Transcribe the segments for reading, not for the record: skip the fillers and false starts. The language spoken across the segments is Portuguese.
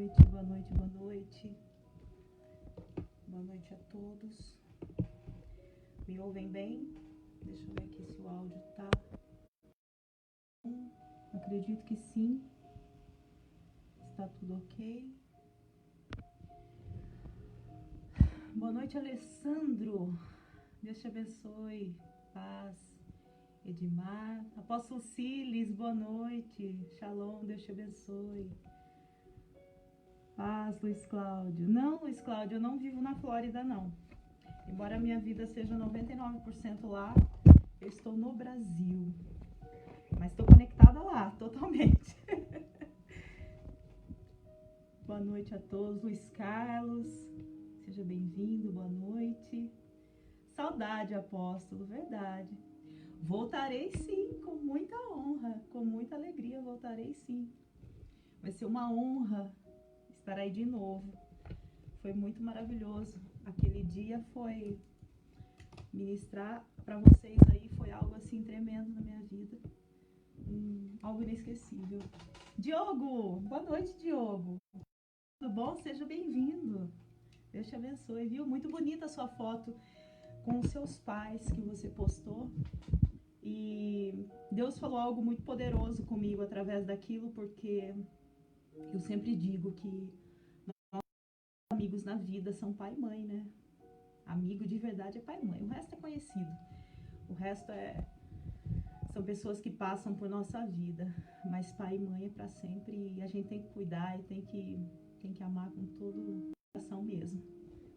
noite, boa noite, boa noite. Boa noite a todos. Me ouvem bem? Deixa eu ver aqui se o áudio tá. Acredito que sim. Está tudo ok. Boa noite, Alessandro. Deus te abençoe. Paz. Edmar. Apóstolo Siles, boa noite. Shalom, Deus te abençoe. Paz, Luiz Cláudio. Não, Luiz Cláudio, eu não vivo na Flórida, não. Embora a minha vida seja 99% lá, eu estou no Brasil. Mas estou conectada lá, totalmente. Boa noite a todos. Luiz Carlos, seja bem-vindo, boa noite. Saudade, apóstolo, verdade. Voltarei sim, com muita honra, com muita alegria, voltarei sim. Vai ser uma honra estar aí de novo. Foi muito maravilhoso. Aquele dia foi ministrar para vocês aí, foi algo assim tremendo na minha vida. Algo inesquecível. Diogo, boa noite, Diogo. Tudo bom? Seja bem-vindo. Deus te abençoe, viu? Muito bonita a sua foto com os seus pais que você postou. E Deus falou algo muito poderoso comigo através daquilo, porque eu sempre digo que nossos amigos na vida são pai e mãe, né? Amigo de verdade é pai e mãe, o resto é conhecido. O resto são pessoas que passam por nossa vida, mas pai e mãe é para sempre e a gente tem que cuidar e tem que amar com todo o coração mesmo.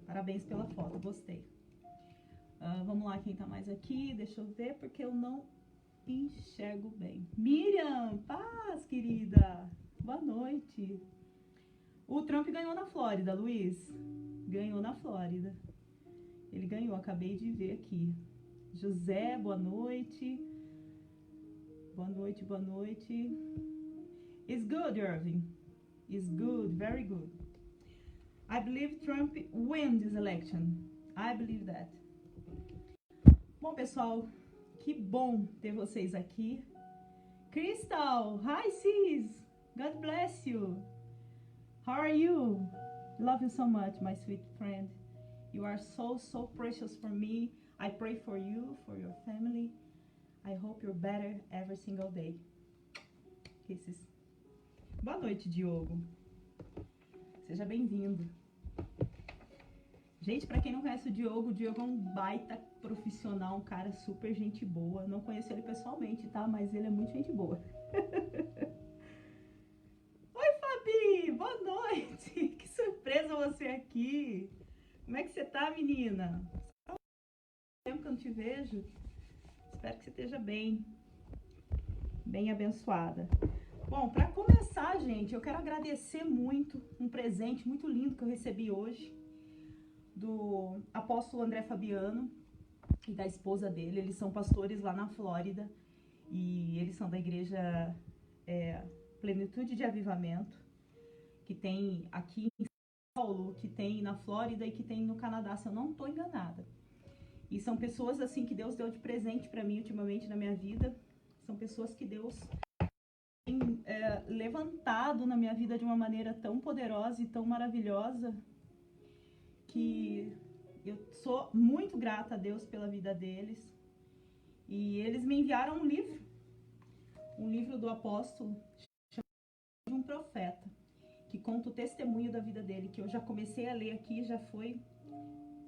Parabéns pela foto, gostei. Vamos lá, quem tá mais aqui? Deixa eu ver, porque eu não enxergo bem. Miriam, paz, querida. Boa noite. O Trump ganhou na Flórida, Luiz. Ganhou na Flórida. Ele ganhou, acabei de ver aqui. José, boa noite. Boa noite, boa noite. It's good, Irving. It's good, very good. I believe Trump win this election. I believe that. Bom, pessoal, que bom ter vocês aqui. Crystal, hi sis. God bless you. How are you? Love you so much, my sweet friend. You are so precious for me. I pray for you, for your family. I hope you're better every single day. Kisses. Boa noite, Diogo. Seja bem-vindo. Gente, pra quem não conhece o Diogo é um baita profissional, um cara super gente boa. Não conheço ele pessoalmente, tá? Mas ele é muito gente boa. Oi, Fabi! Boa noite! Que surpresa você aqui! Como é que você tá, menina? Faz tempo que eu não te vejo. Espero que você esteja bem abençoada. Bom, para começar, gente, eu quero agradecer muito um presente muito lindo que eu recebi hoje do apóstolo André Fabiano e da esposa dele. Eles são pastores lá na Flórida e eles são da igreja Plenitude de Avivamento, que tem aqui em São Paulo, que tem na Flórida e que tem no Canadá, se eu não estou enganada. E são pessoas assim que Deus deu de presente para mim ultimamente na minha vida. São pessoas que Deus tem levantado na minha vida de uma maneira tão poderosa e tão maravilhosa que eu sou muito grata a Deus pela vida deles. E eles me enviaram um livro do apóstolo, chamado de um profeta, que conta o testemunho da vida dele, que eu já comecei a ler aqui e já foi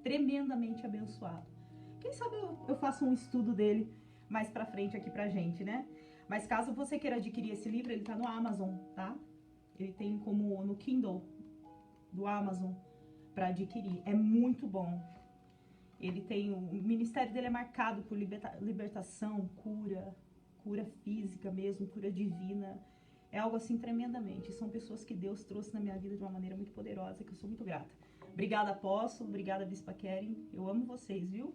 tremendamente abençoado. Quem sabe eu faço um estudo dele mais pra frente aqui pra gente, né? Mas caso você queira adquirir esse livro, ele tá no Amazon, tá? Ele tem como no Kindle do Amazon para adquirir. É muito bom. Ele tem o ministério dele é marcado por libertação, cura física mesmo, cura divina. É algo assim tremendamente. São pessoas que Deus trouxe na minha vida de uma maneira muito poderosa, que eu sou muito grata. Obrigada, apóstolo. Obrigada, Bispa Keren. Eu amo vocês, viu?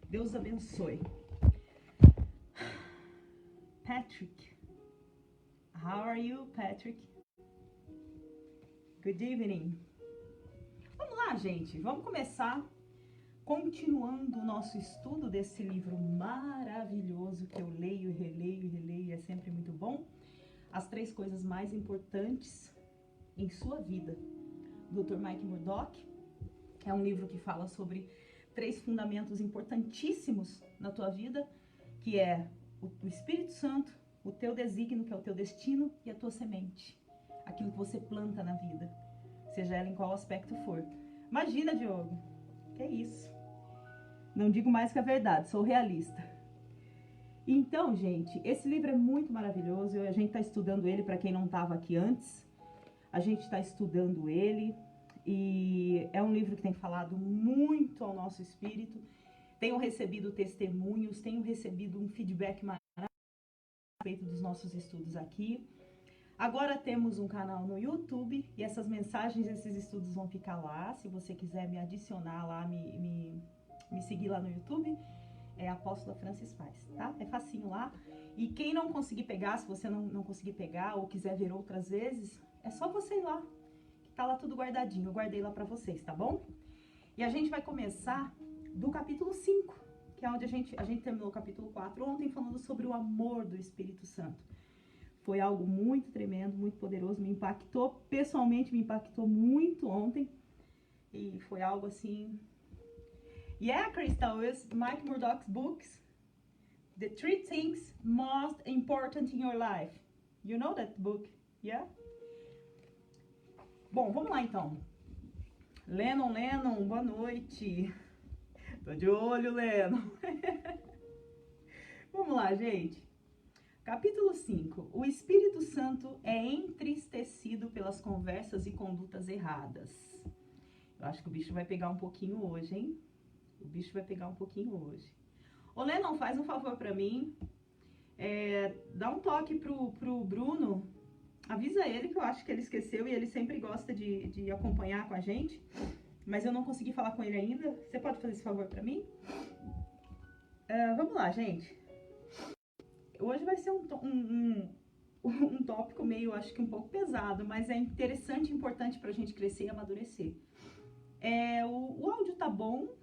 Deus abençoe. Patrick. How are you, Patrick? Good evening. Vamos lá, gente. Vamos começar continuando o nosso estudo desse livro maravilhoso que eu leio, releio, é sempre muito bom. As 3 coisas mais importantes em sua vida. Dr. Mike Murdock. É um livro que fala sobre 3 fundamentos importantíssimos na tua vida, que é o Espírito Santo, o teu desígnio, que é o teu destino, e a tua semente. Aquilo que você planta na vida, seja ela em qual aspecto for. Imagina, Diogo, que é isso? Não digo mais que a verdade, sou realista. Então, gente, esse livro é muito maravilhoso. A gente está estudando ele, para quem não estava aqui antes. A gente está estudando ele e é um livro que tem falado muito ao nosso espírito. Tenho recebido testemunhos, tenho recebido um feedback maravilhoso a respeito dos nossos estudos aqui. Agora temos um canal no YouTube e essas mensagens, esses estudos vão ficar lá. Se você quiser me adicionar lá, me seguir lá no YouTube, é Apóstola Francis Faz, tá? É facinho lá. E quem não conseguir pegar, se você não conseguir pegar ou quiser ver outras vezes, é só você ir lá, que tá lá tudo guardadinho. Eu guardei lá pra vocês, tá bom? E a gente vai começar do capítulo 5, que é onde a gente terminou o capítulo 4 ontem, falando sobre o amor do Espírito Santo. Foi algo muito tremendo, muito poderoso, me impactou, pessoalmente me impactou muito ontem. E foi algo assim... Yeah, Crystal, it's Mike Murdock's books. The 3 things most important in your life. You know that book, yeah? Bom, vamos lá então. Lennon, boa noite. Tô de olho, Lennon. Vamos lá, gente. Capítulo 5. O Espírito Santo é entristecido pelas conversas e condutas erradas. Eu acho que o bicho vai pegar um pouquinho hoje, hein? O bicho vai pegar um pouquinho hoje. Ô, Lennon, faz um favor pra mim. Dá um toque pro Bruno. Avisa ele, que eu acho que ele esqueceu e ele sempre gosta de acompanhar com a gente. Mas eu não consegui falar com ele ainda. Você pode fazer esse favor pra mim? Vamos lá, gente. Hoje vai ser um tópico meio, acho que um pouco pesado, mas é interessante e importante pra gente crescer e amadurecer. O áudio tá bom.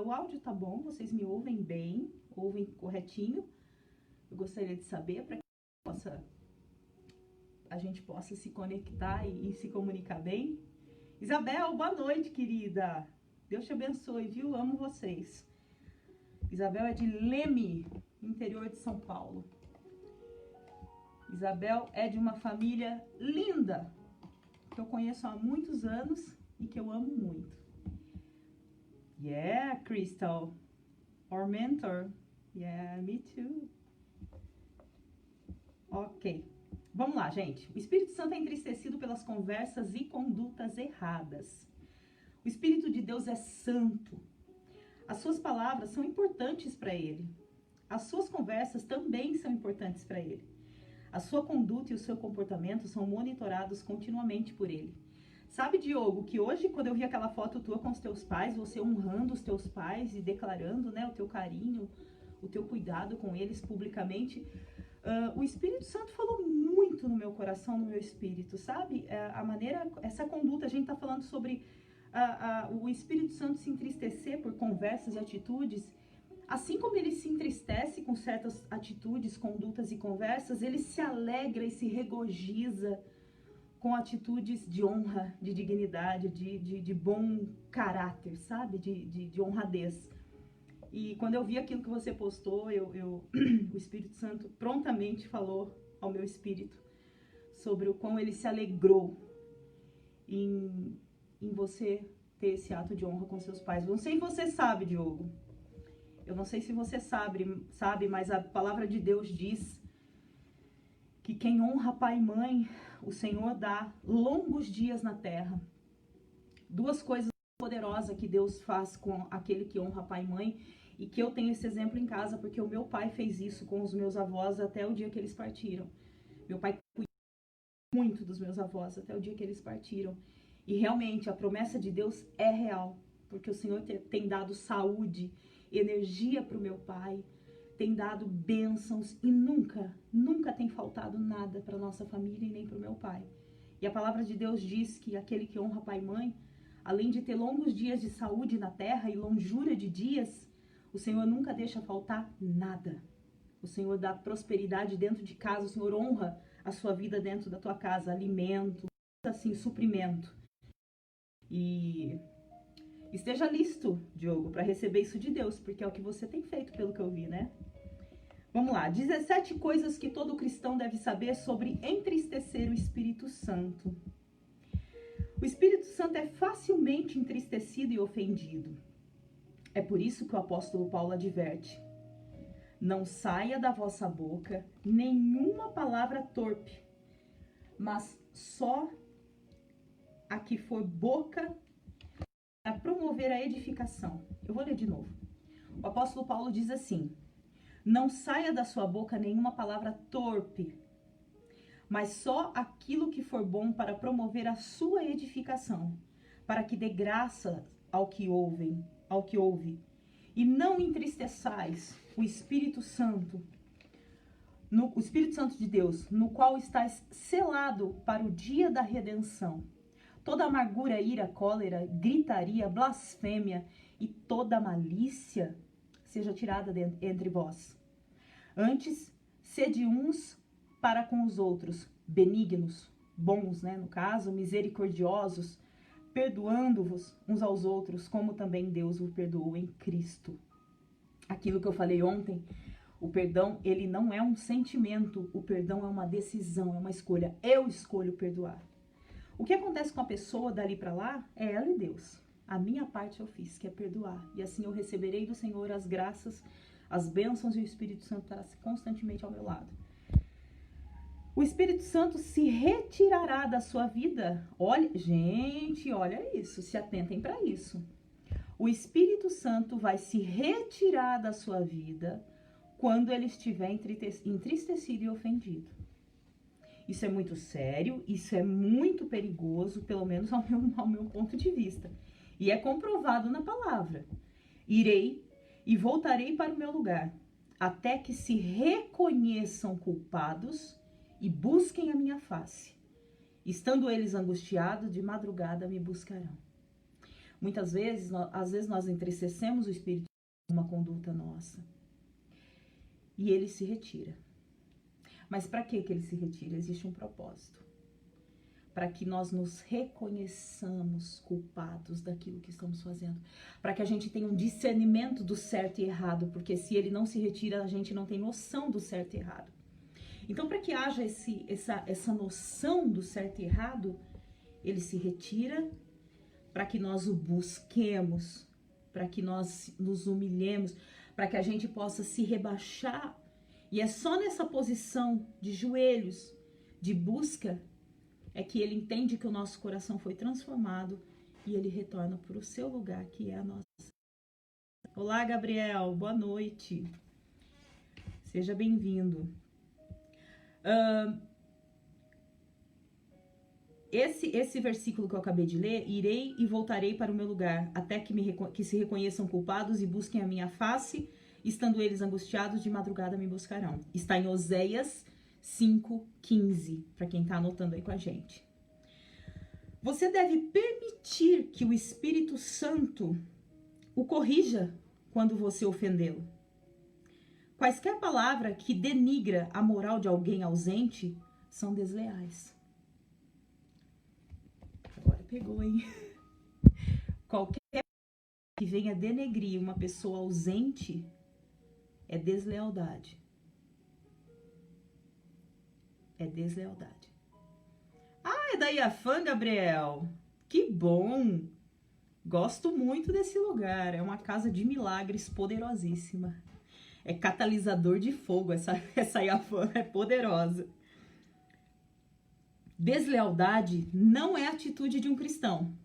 O áudio tá bom, vocês me ouvem bem, ouvem corretinho. Eu gostaria de saber para que a gente possa se conectar e se comunicar bem. Isabel, boa noite, querida. Deus te abençoe, viu? Amo vocês. Isabel é de Leme, interior de São Paulo. Isabel é de uma família linda, que eu conheço há muitos anos e que eu amo muito. Yeah, Crystal, our mentor. Yeah, me too. Ok, vamos lá, gente. O Espírito Santo é entristecido pelas conversas e condutas erradas. O Espírito de Deus é santo. As suas palavras são importantes para ele. As suas conversas também são importantes para ele. A sua conduta e o seu comportamento são monitorados continuamente por ele. Sabe, Diogo, que hoje, quando eu vi aquela foto tua com os teus pais, você honrando os teus pais e declarando, né, o teu carinho, o teu cuidado com eles publicamente, o Espírito Santo falou muito no meu coração, no meu espírito, sabe? A maneira, essa conduta, a gente tá falando sobre o Espírito Santo se entristecer por conversas e atitudes. Assim como ele se entristece com certas atitudes, condutas e conversas, ele se alegra e se regozija com atitudes de honra, de dignidade, de bom caráter, sabe? De honradez. E quando eu vi aquilo que você postou, o Espírito Santo prontamente falou ao meu espírito sobre o quão ele se alegrou em você ter esse ato de honra com seus pais. Não sei se você sabe, Diogo. Eu não sei se você sabe, mas a palavra de Deus diz que quem honra pai e mãe, o Senhor dá longos dias na terra. 2 coisas poderosas que Deus faz com aquele que honra pai e mãe, e que eu tenho esse exemplo em casa, porque o meu pai fez isso com os meus avós até o dia que eles partiram. Meu pai cuidou muito dos meus avós até o dia que eles partiram. E realmente a promessa de Deus é real, porque o Senhor tem dado saúde, energia para o meu pai, tem dado bênçãos e nunca tem faltado nada para nossa família e nem para o meu pai. E a palavra de Deus diz que aquele que honra pai e mãe, além de ter longos dias de saúde na terra e longura de dias, o Senhor nunca deixa faltar nada. O Senhor dá prosperidade dentro de casa, o Senhor honra a sua vida dentro da tua casa, alimento, assim, suprimento. E esteja listo, Diogo, para receber isso de Deus, porque é o que você tem feito, pelo que eu vi, né? Vamos lá, 17 coisas que todo cristão deve saber sobre entristecer o Espírito Santo. O Espírito Santo é facilmente entristecido e ofendido. É por isso que o apóstolo Paulo adverte: não saia da vossa boca nenhuma palavra torpe, mas só a que for boca para promover a edificação. Eu vou ler de novo. O apóstolo Paulo diz assim: não saia da sua boca nenhuma palavra torpe, mas só aquilo que for bom para promover a sua edificação, para que dê graça ao que ouve, e não entristeçais o Espírito Santo, o Espírito Santo de Deus, no qual estás selado para o dia da redenção. Toda amargura, ira, cólera, gritaria, blasfêmia e toda malícia seja tirada entre vós. Antes, sede uns para com os outros, benignos, bons, né, no caso, misericordiosos, perdoando-vos uns aos outros, como também Deus o perdoou em Cristo. Aquilo que eu falei ontem, o perdão, ele não é um sentimento, o perdão é uma decisão, é uma escolha. Eu escolho perdoar. O que acontece com a pessoa dali para lá é ela e Deus. A minha parte eu fiz, que é perdoar. E assim eu receberei do Senhor as graças, as bênçãos, e o Espírito Santo estará constantemente ao meu lado. O Espírito Santo se retirará da sua vida. Olha, gente, olha isso, se atentem para isso. O Espírito Santo vai se retirar da sua vida quando ele estiver entristecido e ofendido. Isso é muito sério, isso é muito perigoso, pelo menos ao meu ponto de vista. E é comprovado na palavra. Irei e voltarei para o meu lugar, até que se reconheçam culpados e busquem a minha face. Estando eles angustiados, de madrugada me buscarão. Muitas vezes, às vezes nós entristecemos o Espírito com uma conduta nossa. E ele se retira. Mas para que ele se retira? Existe um propósito. Para que nós nos reconheçamos culpados daquilo que estamos fazendo. Para que a gente tenha um discernimento do certo e errado. Porque se ele não se retira, a gente não tem noção do certo e errado. Então, para que haja essa noção do certo e errado, ele se retira para que nós o busquemos, para que nós nos humilhemos, para que a gente possa se rebaixar. E é só nessa posição de joelhos, de busca, é que ele entende que o nosso coração foi transformado e ele retorna para o seu lugar, que é a nossa. Olá, Gabriel, boa noite. Seja bem-vindo. Esse versículo que eu acabei de ler, irei e voltarei para o meu lugar, até que se reconheçam culpados e busquem a minha face, estando eles angustiados, de madrugada me buscarão. Está em Oséias 5:15, para quem está anotando aí com a gente. Você deve permitir que o Espírito Santo o corrija quando você ofendê-lo. Quaisquer palavra que denigra a moral de alguém ausente são desleais. Agora pegou, hein? Qualquer que venha denegrir uma pessoa ausente é deslealdade. É deslealdade. Ah, é da Iafã, Gabriel? Que bom! Gosto muito desse lugar. É uma casa de milagres poderosíssima. É catalisador de fogo, essa Iafã é poderosa. Deslealdade não é atitude de um cristão.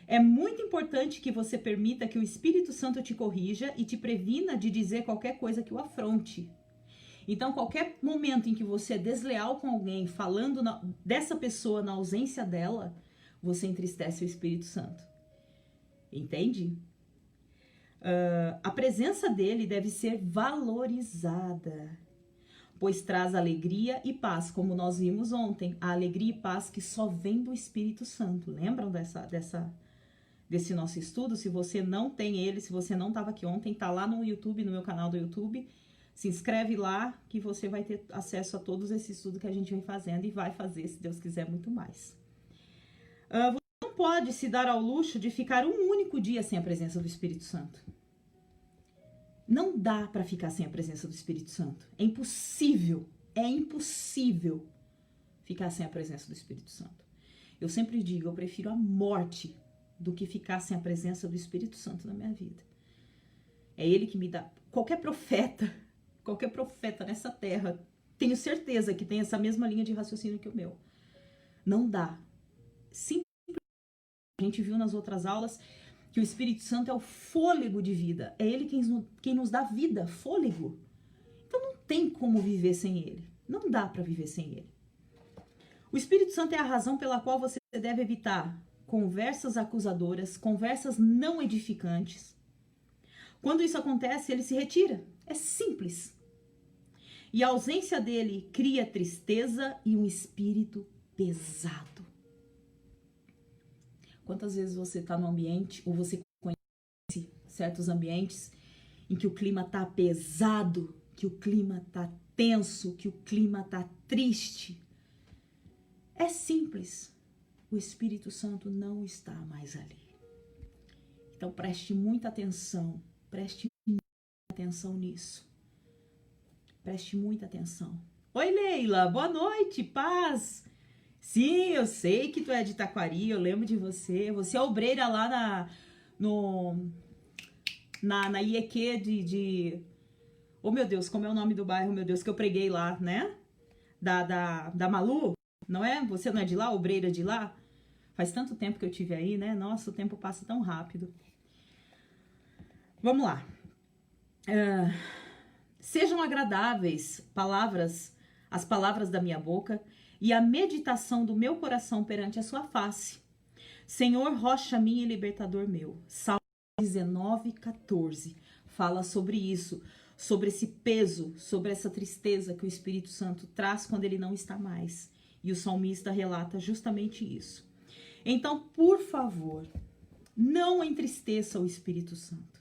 É muito importante que você permita que o Espírito Santo te corrija e te previna de dizer qualquer coisa que o afronte. Então, qualquer momento em que você é desleal com alguém, falando dessa pessoa na ausência dela, você entristece o Espírito Santo. Entende? A presença dele deve ser valorizada, pois traz alegria e paz, como nós vimos ontem, a alegria e paz que só vem do Espírito Santo. Lembram desse nosso estudo? Se você não tem ele, se você não estava aqui ontem, tá lá no YouTube, no meu canal do YouTube. Se inscreve lá que você vai ter acesso a todos esses estudos que a gente vem fazendo e vai fazer, se Deus quiser, muito mais. Você não pode se dar ao luxo de ficar um único dia sem a presença do Espírito Santo. Não dá para ficar sem a presença do Espírito Santo. É impossível ficar sem a presença do Espírito Santo. Eu sempre digo, eu prefiro a morte do que ficar sem a presença do Espírito Santo na minha vida. É ele que me dá. Qualquer profeta nessa terra, tenho certeza que tem essa mesma linha de raciocínio que o meu. Não dá. Simplesmente, a gente viu nas outras aulas que o Espírito Santo é o fôlego de vida. É ele quem nos dá vida, fôlego. Então não tem como viver sem ele. Não dá para viver sem ele. O Espírito Santo é a razão pela qual você deve evitar conversas acusadoras, conversas não edificantes. Quando isso acontece, ele se retira. É simples. E a ausência dele cria tristeza e um espírito pesado. Quantas vezes você está no ambiente, ou você conhece certos ambientes em que o clima está pesado, que o clima está tenso, que o clima está triste? É simples. O Espírito Santo não está mais ali. Então preste muita atenção nisso. Preste muita atenção. Oi, Leila, boa noite, paz. Sim, eu sei que tu é de Taquari, eu lembro de você. Você é obreira lá na IEQ de... Oh, meu Deus, como é o nome do bairro, meu Deus, que eu preguei lá, né? Da Malu, não é? Você não é de lá, obreira de lá? Faz tanto tempo que eu tive aí, né? Nossa, o tempo passa tão rápido. Vamos lá. Sejam agradáveis as palavras da minha boca e a meditação do meu coração perante a sua face. Senhor, rocha minha e libertador meu. Salmo 19:14 fala sobre isso, sobre esse peso, sobre essa tristeza que o Espírito Santo traz quando ele não está mais. E o salmista relata justamente isso. Então, por favor, não entristeça o Espírito Santo.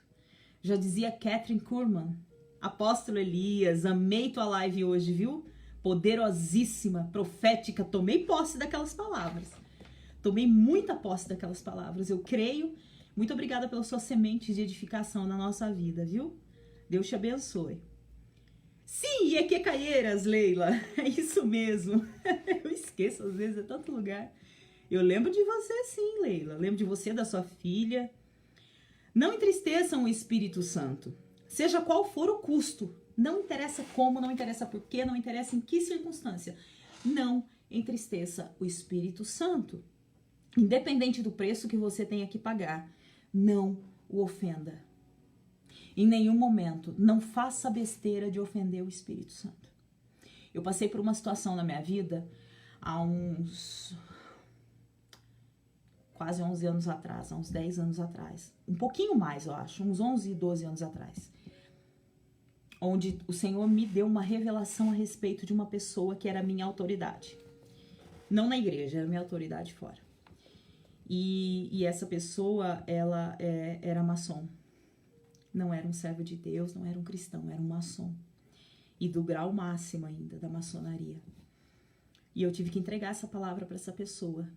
Já dizia Kathryn Kuhlman, apóstolo Elias, amei tua live hoje, viu? Poderosíssima, profética, tomei posse daquelas palavras. Tomei muita posse daquelas palavras, eu creio. Muito obrigada pelas suas sementes de edificação na nossa vida, viu? Deus te abençoe. Sim, EQ Caieiras, Leila, é isso mesmo. Eu esqueço às vezes, é tanto lugar. Eu lembro de você sim, Leila, lembro de você, da sua filha. Não entristeçam o Espírito Santo, seja qual for o custo. Não interessa como, não interessa por quê, não interessa em que circunstância. Não entristeça o Espírito Santo. Independente do preço que você tenha que pagar, não o ofenda. Em nenhum momento, não faça besteira de ofender o Espírito Santo. Eu passei por uma situação na minha vida há uns quase 11 anos atrás, há uns 10 anos atrás. Um pouquinho mais, eu acho, uns 11, 12 anos atrás. Onde o Senhor me deu uma revelação a respeito de uma pessoa que era minha autoridade. Não na igreja, era minha autoridade fora. E essa pessoa, ela era maçom. Não era um servo de Deus, não era um cristão, era um maçom. E do grau máximo ainda da maçonaria. E eu tive que entregar essa palavra para essa pessoa,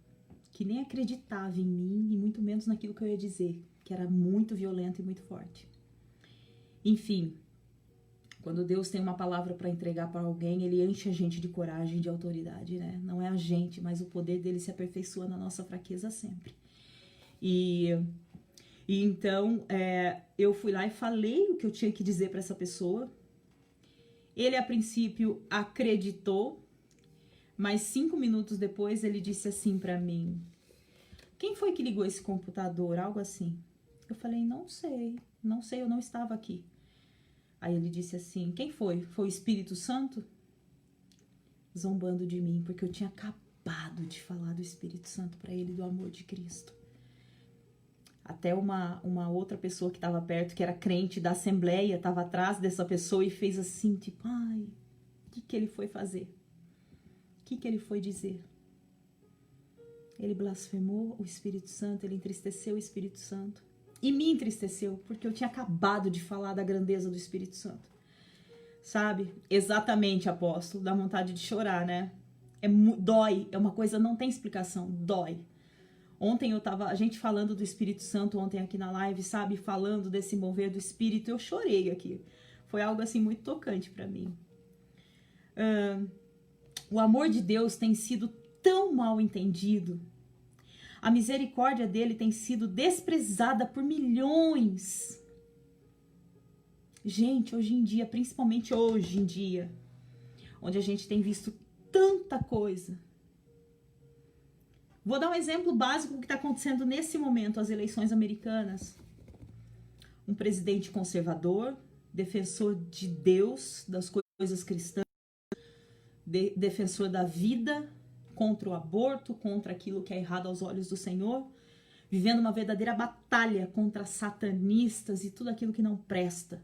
que nem acreditava em mim, e muito menos naquilo que eu ia dizer, que era muito violento e muito forte. Enfim, quando Deus tem uma palavra para entregar para alguém, ele enche a gente de coragem e de autoridade, né? Não é a gente, mas o poder dele se aperfeiçoa na nossa fraqueza sempre. E então, eu fui lá e falei o que eu tinha que dizer para essa pessoa. Ele, a princípio, acreditou, mas 5 minutos depois ele disse assim para mim: quem foi que ligou esse computador? Algo assim. Eu falei: não sei, eu não estava aqui. Aí ele disse assim: quem foi? Foi o Espírito Santo? Zombando de mim, porque eu tinha acabado de falar do Espírito Santo para ele, do amor de Cristo. Até uma outra pessoa que estava perto, que era crente da Assembleia, estava atrás dessa pessoa e fez assim, tipo: ai, o que ele foi fazer? O que ele foi dizer? Ele blasfemou o Espírito Santo, ele entristeceu o Espírito Santo. E me entristeceu, porque eu tinha acabado de falar da grandeza do Espírito Santo. sabe? Exatamente, apóstolo, dá vontade de chorar, né? Dói, é uma coisa, não tem explicação, dói. Ontem a gente falando do Espírito Santo ontem aqui na live, sabe? Falando desse mover do Espírito, eu chorei aqui. Foi algo assim muito tocante para mim. O amor de Deus tem sido tão mal entendido. A misericórdia dele tem sido desprezada por milhões. Gente, hoje em dia, principalmente hoje em dia, onde a gente tem visto tanta coisa. Vou dar um exemplo básico do que está acontecendo nesse momento, as eleições americanas. Um presidente conservador, defensor de Deus, das coisas cristãs, defensor da vida, contra o aborto, contra aquilo que é errado aos olhos do Senhor, vivendo uma verdadeira batalha contra satanistas e tudo aquilo que não presta.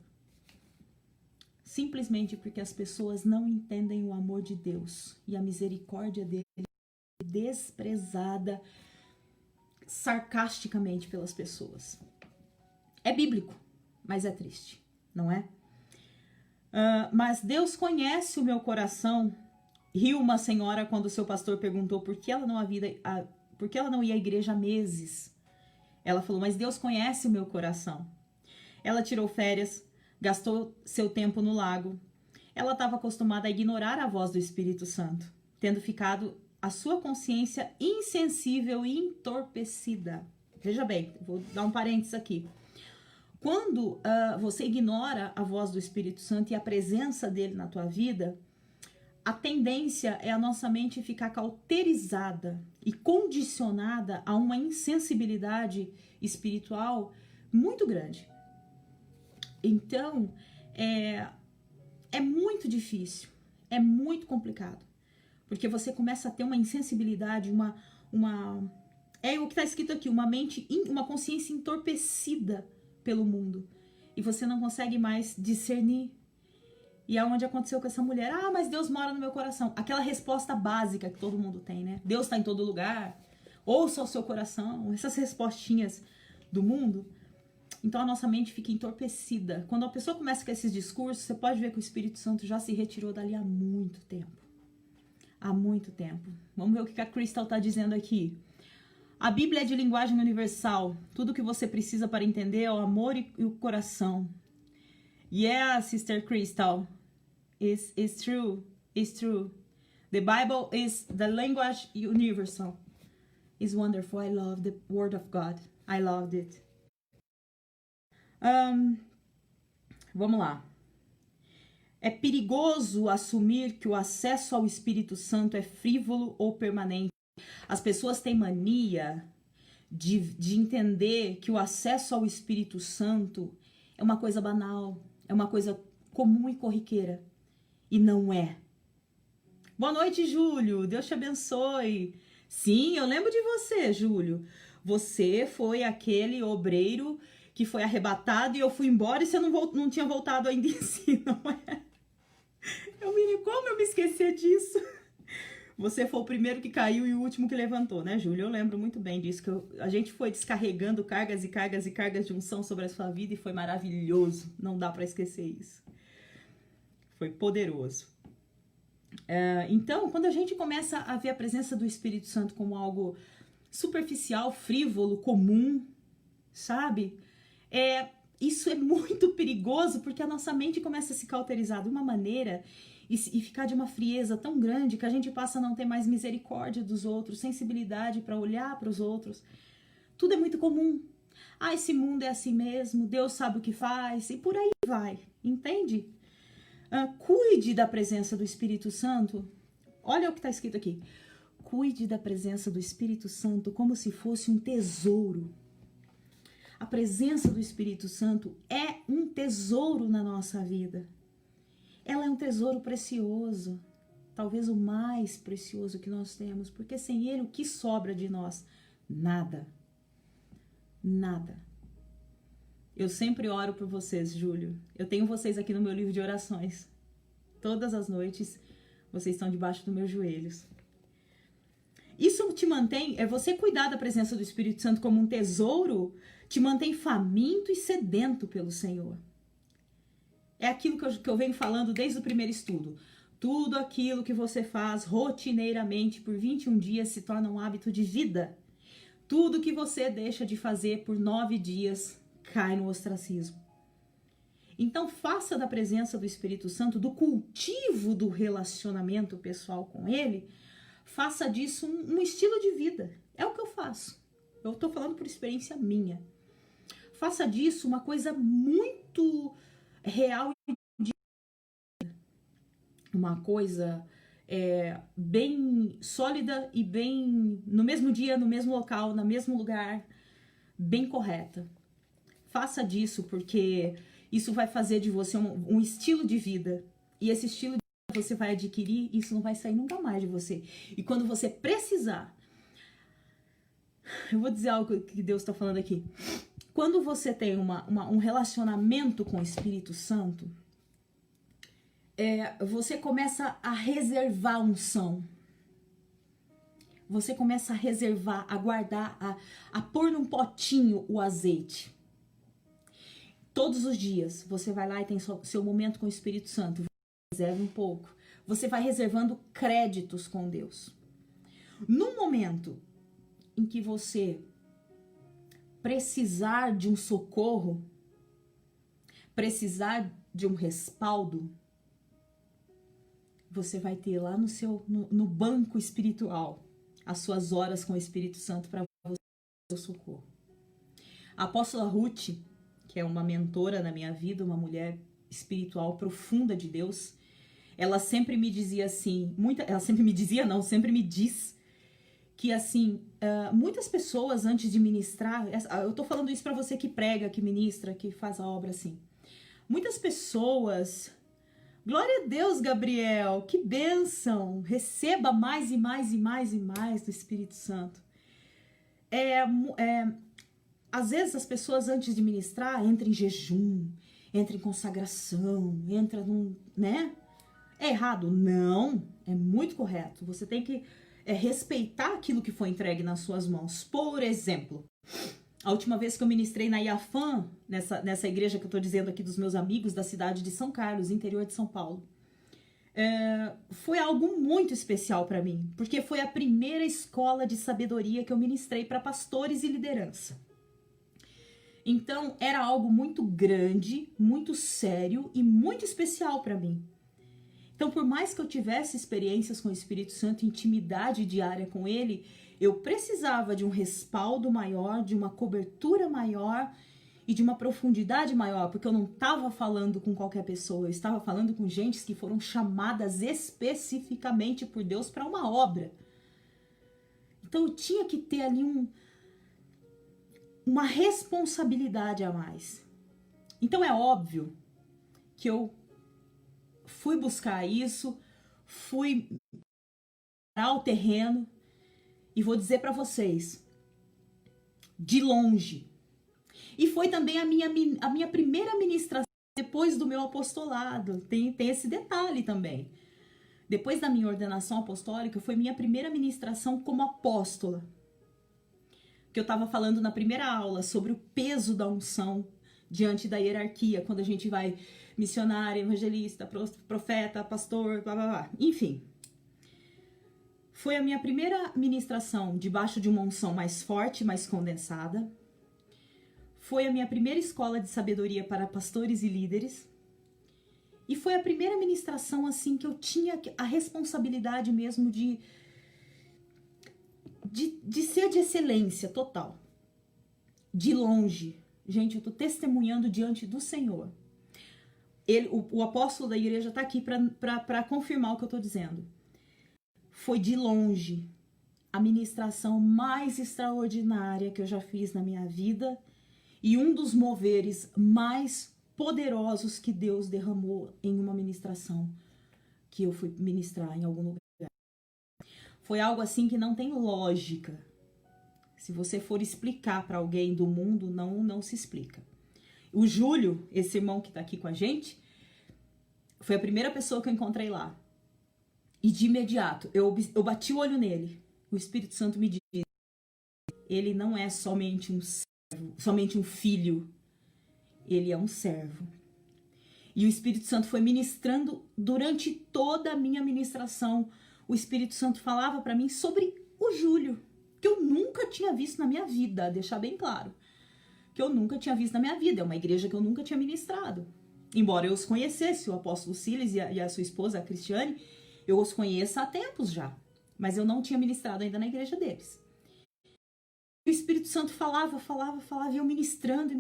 Simplesmente porque as pessoas não entendem o amor de Deus e a misericórdia dele é desprezada sarcasticamente pelas pessoas. É bíblico, mas é triste, não é? Mas Deus conhece o meu coração. Riu uma senhora quando o seu pastor perguntou por que ela não ia à igreja há meses. Ela falou, mas Deus conhece o meu coração. Ela tirou férias, gastou seu tempo no lago. Ela estava acostumada a ignorar a voz do Espírito Santo, tendo ficado a sua consciência insensível e entorpecida. Veja bem, vou dar um parênteses aqui. Quando você ignora a voz do Espírito Santo e a presença dele na tua vida, a tendência é a nossa mente ficar cauterizada e condicionada a uma insensibilidade espiritual muito grande. Então, é muito difícil, é muito complicado, porque você começa a ter uma insensibilidade, é o que está escrito aqui, uma consciência entorpecida pelo mundo, e você não consegue mais discernir. E é onde aconteceu com essa mulher. Ah, mas Deus mora no meu coração. Aquela resposta básica que todo mundo tem, né? Deus está em todo lugar. Ouça o seu coração. Essas respostinhas do mundo. Então a nossa mente fica entorpecida. Quando a pessoa começa com esses discursos, você pode ver que o Espírito Santo já se retirou dali há muito tempo. Há muito tempo. Vamos ver o que a Crystal está dizendo aqui. A Bíblia é de linguagem universal. Tudo que você precisa para entender é o amor e o coração. Yeah, Sister Crystal. It's true. It's true. The Bible is the language universal. It's wonderful. I love the Word of God. I loved it. Vamos lá. É perigoso assumir que o acesso ao Espírito Santo é frívolo ou permanente. As pessoas têm mania de entender que o acesso ao Espírito Santo é uma coisa banal, é uma coisa comum e corriqueira. E não é. Boa noite, Júlio. Deus te abençoe. Sim, eu lembro de você, Júlio. Você foi aquele obreiro que foi arrebatado e eu fui embora e você não tinha voltado ainda em si, não é? Como eu me esqueci disso? Você foi o primeiro que caiu e o último que levantou, né, Júlio? Eu lembro muito bem disso, que a gente foi descarregando cargas e cargas e cargas de unção sobre a sua vida e foi maravilhoso. Não dá para esquecer isso. Foi poderoso. Então, quando a gente começa a ver a presença do Espírito Santo como algo superficial, frívolo, comum, sabe? Isso é muito perigoso, porque a nossa mente começa a se cauterizar de uma maneira e ficar de uma frieza tão grande que a gente passa a não ter mais misericórdia dos outros, sensibilidade para olhar para os outros. Tudo é muito comum. Ah, esse mundo é assim mesmo, Deus sabe o que faz, e por aí vai, entende? Cuide da presença do Espírito Santo. Olha o que está escrito aqui. Cuide da presença do Espírito Santo como se fosse um tesouro. A presença do Espírito Santo é um tesouro na nossa vida. Ela é um tesouro precioso. Talvez o mais precioso que nós temos. Porque sem ele, o que sobra de nós? Nada. Nada. Eu sempre oro por vocês, Júlio. Eu tenho vocês aqui no meu livro de orações. Todas as noites, vocês estão debaixo dos meus joelhos. Isso te mantém, você cuidar da presença do Espírito Santo como um tesouro, te mantém faminto e sedento pelo Senhor. É aquilo que eu venho falando desde o primeiro estudo. Tudo aquilo que você faz rotineiramente por 21 dias se torna um hábito de vida. Tudo que você deixa de fazer por 9 dias cai no ostracismo. Então, faça da presença do Espírito Santo, do cultivo do relacionamento pessoal com ele, faça disso um estilo de vida. É o que eu faço. Eu tô falando por experiência minha. Faça disso uma coisa muito real, uma coisa bem sólida e bem no mesmo dia, no mesmo local, no mesmo lugar, bem correta. Faça disso, porque isso vai fazer de você um estilo de vida. E esse estilo de vida você vai adquirir, isso não vai sair nunca mais de você. E quando você precisar, eu vou dizer algo que Deus está falando aqui. Quando você tem um relacionamento com o Espírito Santo, você começa a reservar unção. Você começa a reservar, a guardar, a pôr num potinho o azeite. Todos os dias você vai lá e tem seu momento com o Espírito Santo. Reserva um pouco. Você vai reservando créditos com Deus. No momento em que você precisar de um socorro, precisar de um respaldo, você vai ter lá no banco espiritual as suas horas com o Espírito Santo para você ter o socorro. A apóstola Ruth, que é uma mentora na minha vida, uma mulher espiritual profunda de Deus, ela sempre me dizia assim, sempre me diz que assim, muitas pessoas antes de ministrar, eu tô falando isso para você que prega, que ministra, que faz a obra assim. Muitas pessoas, glória a Deus, Gabriel, que bênção, receba mais e mais e mais e mais do Espírito Santo. Às vezes as pessoas antes de ministrar entram em jejum, entram em consagração, entram né? É errado? Não, é muito correto. Você tem que respeitar aquilo que foi entregue nas suas mãos. Por exemplo, a última vez que eu ministrei na IAFAM, nessa igreja que eu tô dizendo aqui dos meus amigos da cidade de São Carlos, interior de São Paulo, foi algo muito especial para mim, porque foi a primeira escola de sabedoria que eu ministrei para pastores e liderança. Então, era algo muito grande, muito sério e muito especial para mim. Então, por mais que eu tivesse experiências com o Espírito Santo, intimidade diária com ele, eu precisava de um respaldo maior, de uma cobertura maior e de uma profundidade maior, porque eu não estava falando com qualquer pessoa, eu estava falando com gente que foram chamadas especificamente por Deus para uma obra. Então, eu tinha que ter ali uma responsabilidade a mais. Então, é óbvio que eu fui buscar isso, fui ao terreno e vou dizer para vocês, de longe. E foi também a minha primeira ministração depois do meu apostolado. Tem esse detalhe também. Depois da minha ordenação apostólica, foi minha primeira ministração como apóstola. Que eu estava falando na primeira aula sobre o peso da unção diante da hierarquia, quando a gente vai missionário, evangelista, profeta, pastor, blá blá blá. Enfim. Foi a minha primeira ministração debaixo de uma unção mais forte, mais condensada. Foi a minha primeira escola de sabedoria para pastores e líderes. E foi a primeira ministração assim que eu tinha a responsabilidade mesmo de ser de excelência total. De longe. Gente, eu tô testemunhando diante do Senhor. O apóstolo da igreja tá aqui para confirmar o que eu tô dizendo. Foi de longe a ministração mais extraordinária que eu já fiz na minha vida e um dos moveres mais poderosos que Deus derramou em uma ministração que eu fui ministrar em algum lugar. Foi algo assim que não tem lógica. Se você for explicar para alguém do mundo, não se explica. O Júlio, esse irmão que tá aqui com a gente, foi a primeira pessoa que eu encontrei lá. E de imediato, eu bati o olho nele. O Espírito Santo me disse, ele não é somente um servo, somente um filho. Ele é um servo. E o Espírito Santo foi ministrando durante toda a minha ministração. O Espírito Santo falava para mim sobre o Júlio, que eu nunca tinha visto na minha vida, deixar bem claro. Que eu nunca tinha visto na minha vida, é uma igreja que eu nunca tinha ministrado. Embora eu os conhecesse, o apóstolo Silas e a sua esposa, a Cristiane, eu os conheço há tempos já. Mas eu não tinha ministrado ainda na igreja deles. O Espírito Santo falava, e eu ministrando,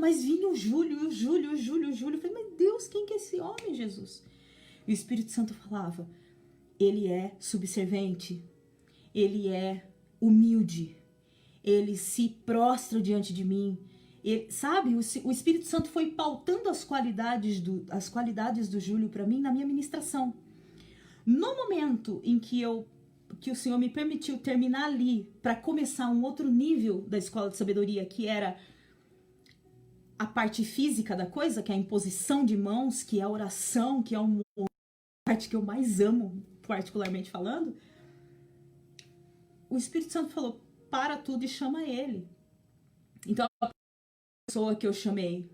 mas vinha o Júlio. Eu falei, mas Deus, quem que é esse homem, Jesus? E o Espírito Santo falava, ele é subserviente, ele é humilde, ele se prostra diante de mim. Ele, sabe, o Espírito Santo foi pautando as qualidades do Júlio para mim na minha ministração. No momento em que o Senhor me permitiu terminar ali para começar um outro nível da escola de sabedoria, que era a parte física da coisa, que é a imposição de mãos, que é a oração, que é a parte que eu mais amo, particularmente falando, o Espírito Santo falou, para tudo e chama ele. Então a pessoa que eu chamei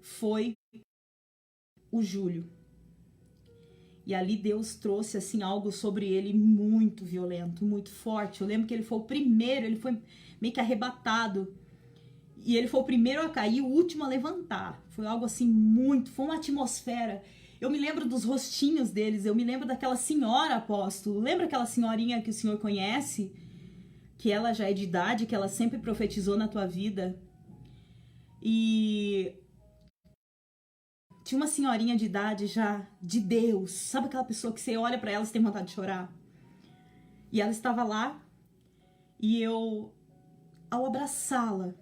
foi o Júlio. E ali Deus trouxe assim algo sobre ele muito violento, muito forte. Eu lembro que ele foi o primeiro, ele foi meio que arrebatado. E ele foi o primeiro a cair, o último a levantar. Foi algo assim muito, foi uma atmosfera. Eu me lembro dos rostinhos deles, eu me lembro daquela senhora, apóstolo. Lembra aquela senhorinha que o senhor conhece? Que ela já é de idade, que ela sempre profetizou na tua vida. E tinha uma senhorinha de idade já, de Deus. Sabe aquela pessoa que você olha pra ela e você tem vontade de chorar? E ela estava lá e eu, ao abraçá-la,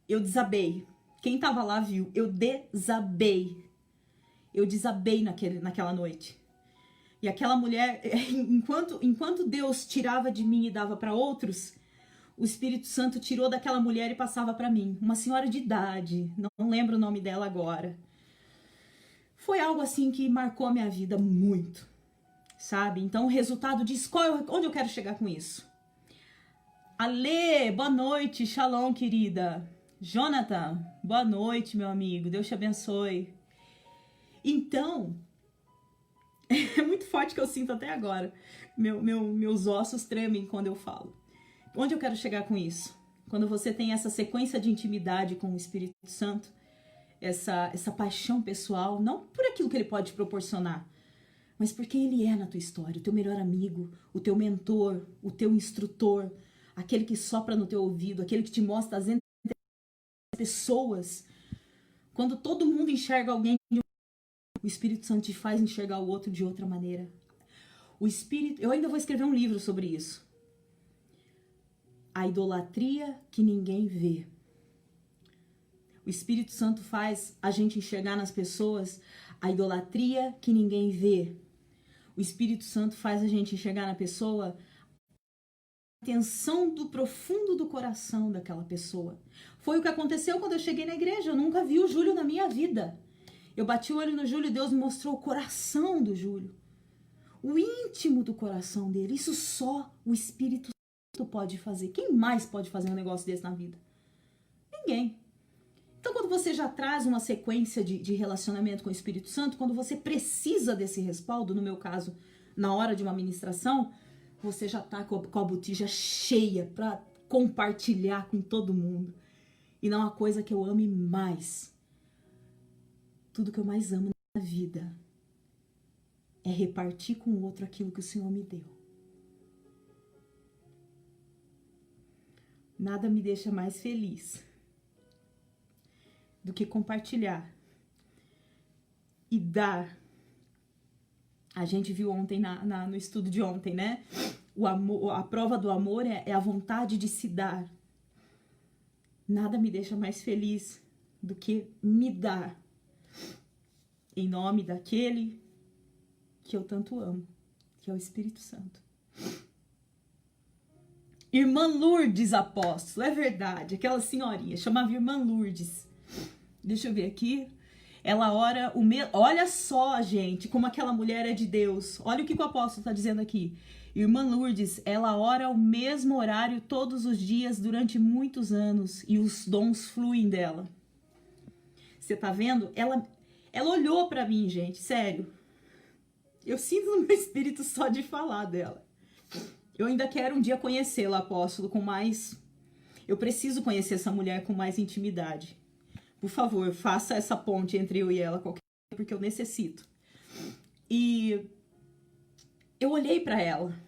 eu desabei. Quem estava lá viu, eu desabei. Eu desabei naquela noite. E aquela mulher, enquanto Deus tirava de mim e dava para outros, o Espírito Santo tirou daquela mulher e passava para mim. Uma senhora de idade, não lembro o nome dela agora. Foi algo assim que marcou a minha vida muito, sabe? Então o resultado disso, onde eu quero chegar com isso? Ale, boa noite, shalom, querida. Jonathan, boa noite, meu amigo, Deus te abençoe. Então, é muito forte que eu sinto até agora. Meus ossos tremem quando eu falo. Onde eu quero chegar com isso? Quando você tem essa sequência de intimidade com o Espírito Santo, essa paixão pessoal, não por aquilo que ele pode proporcionar, mas porque ele é na tua história, o teu melhor amigo, o teu mentor, o teu instrutor, aquele que sopra no teu ouvido, aquele que te mostra as pessoas. Quando todo mundo enxerga alguém, o Espírito Santo te faz enxergar o outro de outra maneira. O Espírito, eu ainda vou escrever um livro sobre isso. A idolatria que ninguém vê. O Espírito Santo faz a gente enxergar nas pessoas a idolatria que ninguém vê. O Espírito Santo faz a gente enxergar na pessoa a intenção do profundo do coração daquela pessoa. Foi o que aconteceu quando eu cheguei na igreja. Eu nunca vi o Júlio na minha vida. Eu bati o olho no Júlio e Deus me mostrou o coração do Júlio. O íntimo do coração dele. Isso só o Espírito Santo pode fazer. Quem mais pode fazer um negócio desse na vida? Ninguém. Então, quando você já traz uma sequência de relacionamento com o Espírito Santo, quando você precisa desse respaldo, no meu caso, na hora de uma ministração, você já está com a botija cheia para compartilhar com todo mundo. E não há coisa que eu ame mais. Tudo que eu mais amo na vida é repartir com o outro aquilo que o Senhor me deu. Nada me deixa mais feliz do que compartilhar e dar. A gente viu ontem no estudo de ontem, né? O amor, a prova do amor é a vontade de se dar. Nada me deixa mais feliz do que me dar em nome daquele que eu tanto amo, que é o Espírito Santo. Irmã Lourdes, apóstolo, é verdade, aquela senhorinha, chamava Irmã Lourdes. Deixa eu ver aqui. Ela ora Olha só, gente, como aquela mulher é de Deus. Olha o que o apóstolo está dizendo aqui. Irmã Lourdes, ela ora o mesmo horário todos os dias durante muitos anos e os dons fluem dela. Você tá vendo? Ela olhou pra mim, gente, sério. Eu sinto no meu espírito só de falar dela. Eu ainda quero um dia conhecê-la, apóstolo, com mais... Eu preciso conhecer essa mulher com mais intimidade. Por favor, faça essa ponte entre eu e ela qualquer dia, porque eu necessito. E eu olhei pra ela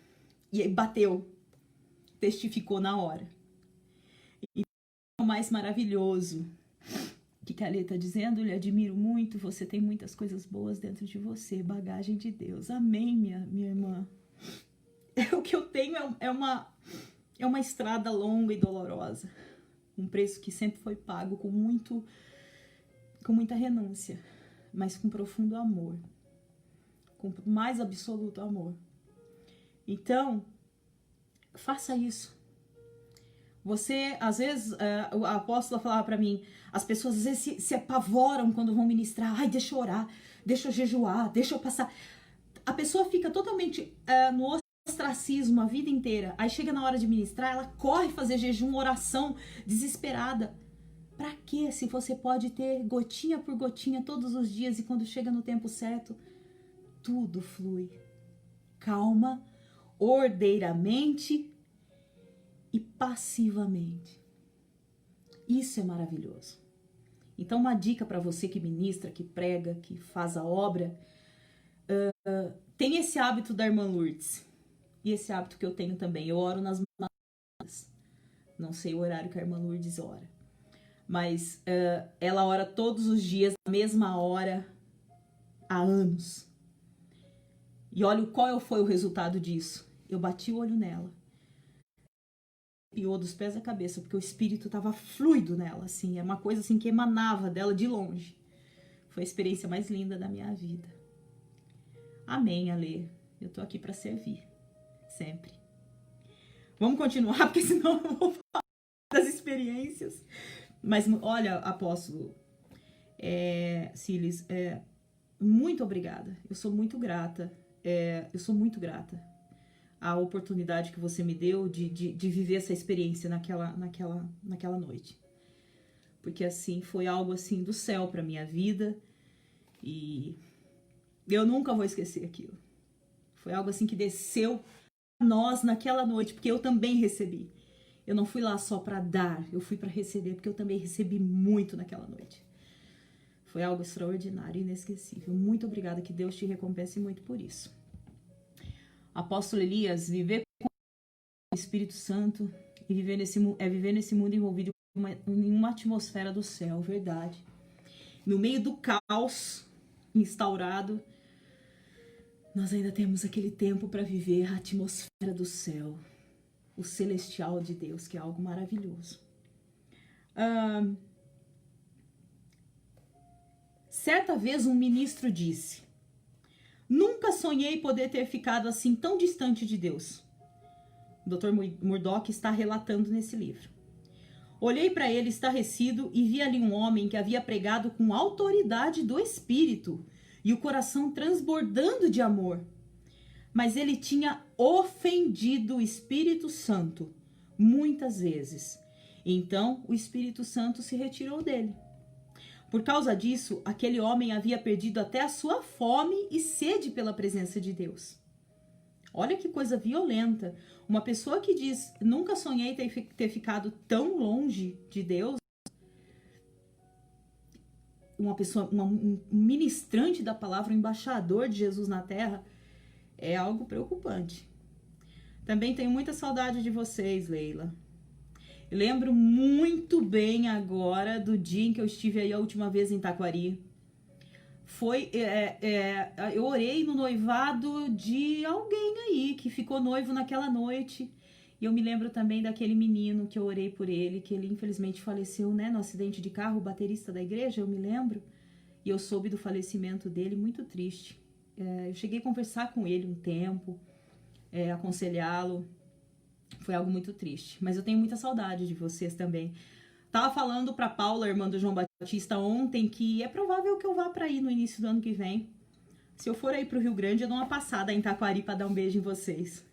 e bateu, testificou na hora. E o mais maravilhoso... O que a Lê está dizendo? Eu lhe admiro muito, você tem muitas coisas boas dentro de você, bagagem de Deus. Amém, minha irmã. O que eu tenho é uma estrada longa e dolorosa. Um preço que sempre foi pago com muita renúncia, mas com profundo amor. Com mais absoluto amor. Então, faça isso. Você, às vezes, a apóstola falava para mim, as pessoas às vezes se apavoram quando vão ministrar. Ai, deixa eu orar, deixa eu jejuar, deixa eu passar. A pessoa fica totalmente no ostracismo a vida inteira. Aí chega na hora de ministrar, ela corre fazer jejum, oração, desesperada. Pra quê? Se você pode ter gotinha por gotinha todos os dias e quando chega no tempo certo, tudo flui. Calma, ordeiramente e passivamente. Isso é maravilhoso. Então, uma dica para você que ministra, que prega, que faz a obra, tem esse hábito da irmã Lourdes. E esse hábito que eu tenho também. Eu oro nas madrugadas. Não sei o horário que a irmã Lourdes ora. Mas ela ora todos os dias, na mesma hora, há anos. E olha qual foi o resultado disso. Eu bati o olho nela. Piou dos pés à cabeça, porque o espírito estava fluido nela, assim, é uma coisa assim que emanava dela de longe. Foi a experiência mais linda da minha vida. Amém, Alê. Eu tô aqui para servir, sempre. Vamos continuar, porque senão eu vou falar das experiências. Mas olha, apóstolo, Siles, muito obrigada. Eu sou muito grata. A oportunidade que você me deu de viver essa experiência naquela noite. Porque assim, foi algo assim do céu para minha vida e eu nunca vou esquecer aquilo. Foi algo assim que desceu a nós naquela noite, porque eu também recebi. Eu não fui lá só para dar, eu fui para receber, porque eu também recebi muito naquela noite. Foi algo extraordinário, inesquecível. Muito obrigada, que Deus te recompense muito por isso. Apóstolo Elias, viver com o Espírito Santo e viver nesse mundo envolvido em uma atmosfera do céu, verdade. No meio do caos instaurado, nós ainda temos aquele tempo para viver a atmosfera do céu, o celestial de Deus, que é algo maravilhoso. Certa vez um ministro disse: nunca sonhei poder ter ficado assim tão distante de Deus. O Dr. Murdock está relatando nesse livro. Olhei para ele estarrecido e vi ali um homem que havia pregado com autoridade do Espírito e o coração transbordando de amor. Mas ele tinha ofendido o Espírito Santo muitas vezes. Então o Espírito Santo se retirou dele. Por causa disso, aquele homem havia perdido até a sua fome e sede pela presença de Deus. Olha que coisa violenta. Uma pessoa que diz, nunca sonhei ter ficado tão longe de Deus, um ministrante da palavra, um embaixador de Jesus na terra, é algo preocupante. Também tenho muita saudade de vocês, Leila. Lembro muito bem agora do dia em que eu estive aí a última vez em Taquari. Eu orei no noivado de alguém aí que ficou noivo naquela noite. E eu me lembro também daquele menino que eu orei por ele, que ele infelizmente faleceu, né, no acidente de carro, o baterista da igreja, eu me lembro. E eu soube do falecimento dele, muito triste. Eu cheguei a conversar com ele um tempo, aconselhá-lo. Foi algo muito triste, mas eu tenho muita saudade de vocês também. Tava falando pra Paula, irmã do João Batista, ontem, que é provável que eu vá pra aí no início do ano que vem. Se eu for aí pro Rio Grande, eu dou uma passada em Taquari pra dar um beijo em vocês.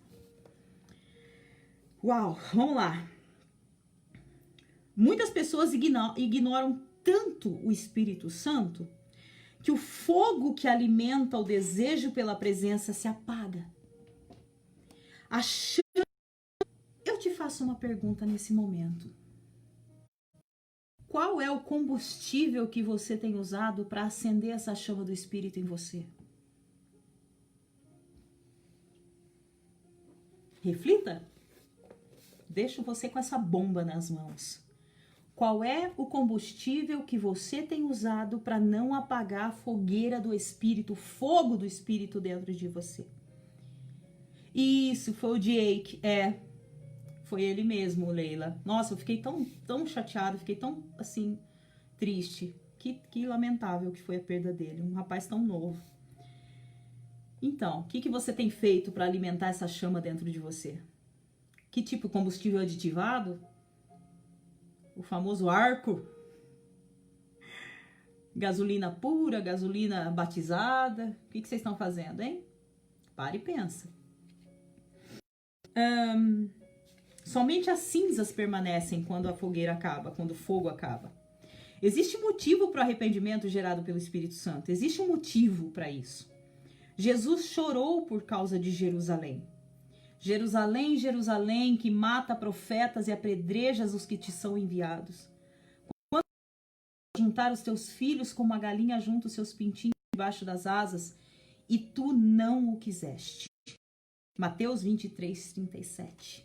Uau, vamos lá. Muitas pessoas ignoram tanto o Espírito Santo que o fogo que alimenta o desejo pela presença se apaga. Eu te faço uma pergunta nesse momento. Qual é o combustível que você tem usado para acender essa chama do Espírito em você? Reflita. Deixo você com essa bomba nas mãos. Qual é o combustível que você tem usado para não apagar a fogueira do Espírito, o fogo do Espírito dentro de você? Isso, foi o Jake. Foi ele mesmo, Leila. Nossa, eu fiquei tão chateada, fiquei tão, assim, triste. Que lamentável que foi a perda dele, um rapaz tão novo. Então, o que você tem feito para alimentar essa chama dentro de você? Que tipo de combustível aditivado? O famoso arco? Gasolina pura, gasolina batizada? O que vocês estão fazendo, hein? Para e pensa. Somente as cinzas permanecem quando a fogueira acaba, quando o fogo acaba. Existe um motivo para o arrependimento gerado pelo Espírito Santo. Existe um motivo para isso. Jesus chorou por causa de Jerusalém. Jerusalém, Jerusalém, que mata profetas e apedrejas os que te são enviados. Quando juntar os teus filhos como a galinha junta os seus pintinhos debaixo das asas, e tu não o quiseste. Mateus 23, 37.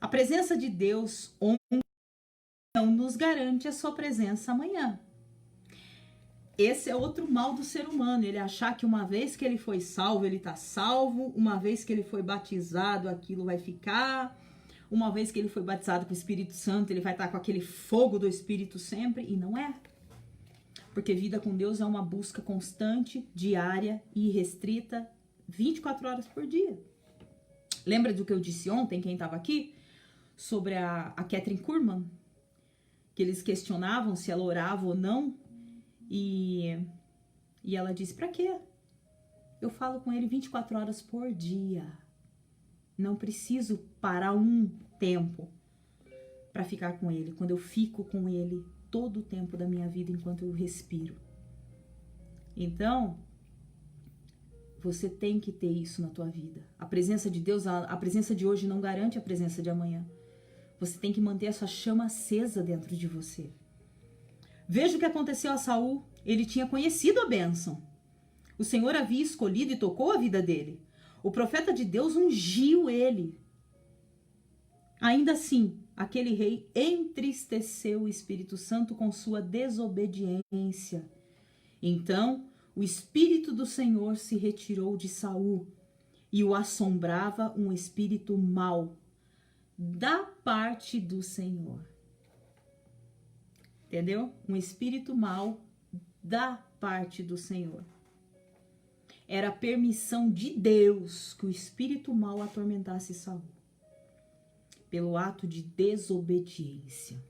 A presença de Deus ontem não nos garante a sua presença amanhã. Esse é outro mal do ser humano, ele achar que uma vez que ele foi salvo, ele está salvo, uma vez que ele foi batizado, aquilo vai ficar, uma vez que ele foi batizado com o Espírito Santo, ele vai estar com aquele fogo do Espírito sempre, e não é. Porque vida com Deus é uma busca constante, diária e irrestrita, 24 horas por dia. Lembra do que eu disse ontem, quem estava aqui? Sobre a Kathryn Kuhlman, que eles questionavam se ela orava ou não, e ela disse, pra quê? Eu falo com ele 24 horas por dia. Não preciso parar um tempo para ficar com ele. Quando eu fico com ele todo o tempo da minha vida enquanto eu respiro. Então, você tem que ter isso na tua vida. A presença de Deus, a presença de hoje não garante a presença de amanhã. Você tem que manter essa chama acesa dentro de você. Veja o que aconteceu a Saul. Ele tinha conhecido a bênção. O Senhor havia escolhido e tocou a vida dele. O profeta de Deus ungiu ele. Ainda assim, aquele rei entristeceu o Espírito Santo com sua desobediência. Então, o Espírito do Senhor se retirou de Saul e o assombrava um espírito mau da parte do Senhor. Entendeu? Um espírito mau da parte do Senhor. Era a permissão de Deus que o espírito mau atormentasse Saul. Pelo ato de desobediência.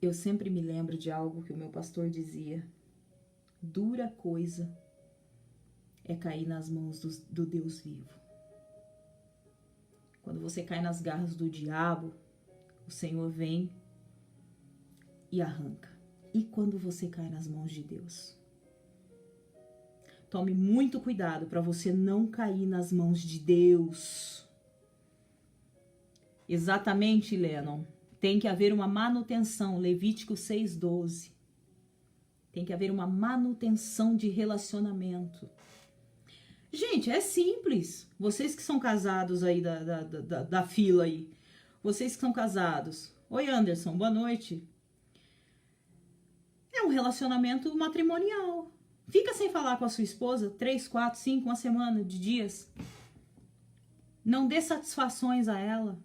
Eu sempre me lembro de algo que o meu pastor dizia. Dura coisa é cair nas mãos do Deus vivo. Quando você cai nas garras do diabo, o Senhor vem e arranca. E quando você cai nas mãos de Deus? Tome muito cuidado para você não cair nas mãos de Deus. Exatamente, Lennon. Tem que haver uma manutenção. Levítico 6:12. Tem que haver uma manutenção de relacionamento. Gente, é simples. Vocês que são casados aí da fila aí. Vocês que são casados. Oi, Anderson, boa noite. É um relacionamento matrimonial. Fica sem falar com a sua esposa 3, 4, 5, uma semana de dias. Não dê satisfações a ela.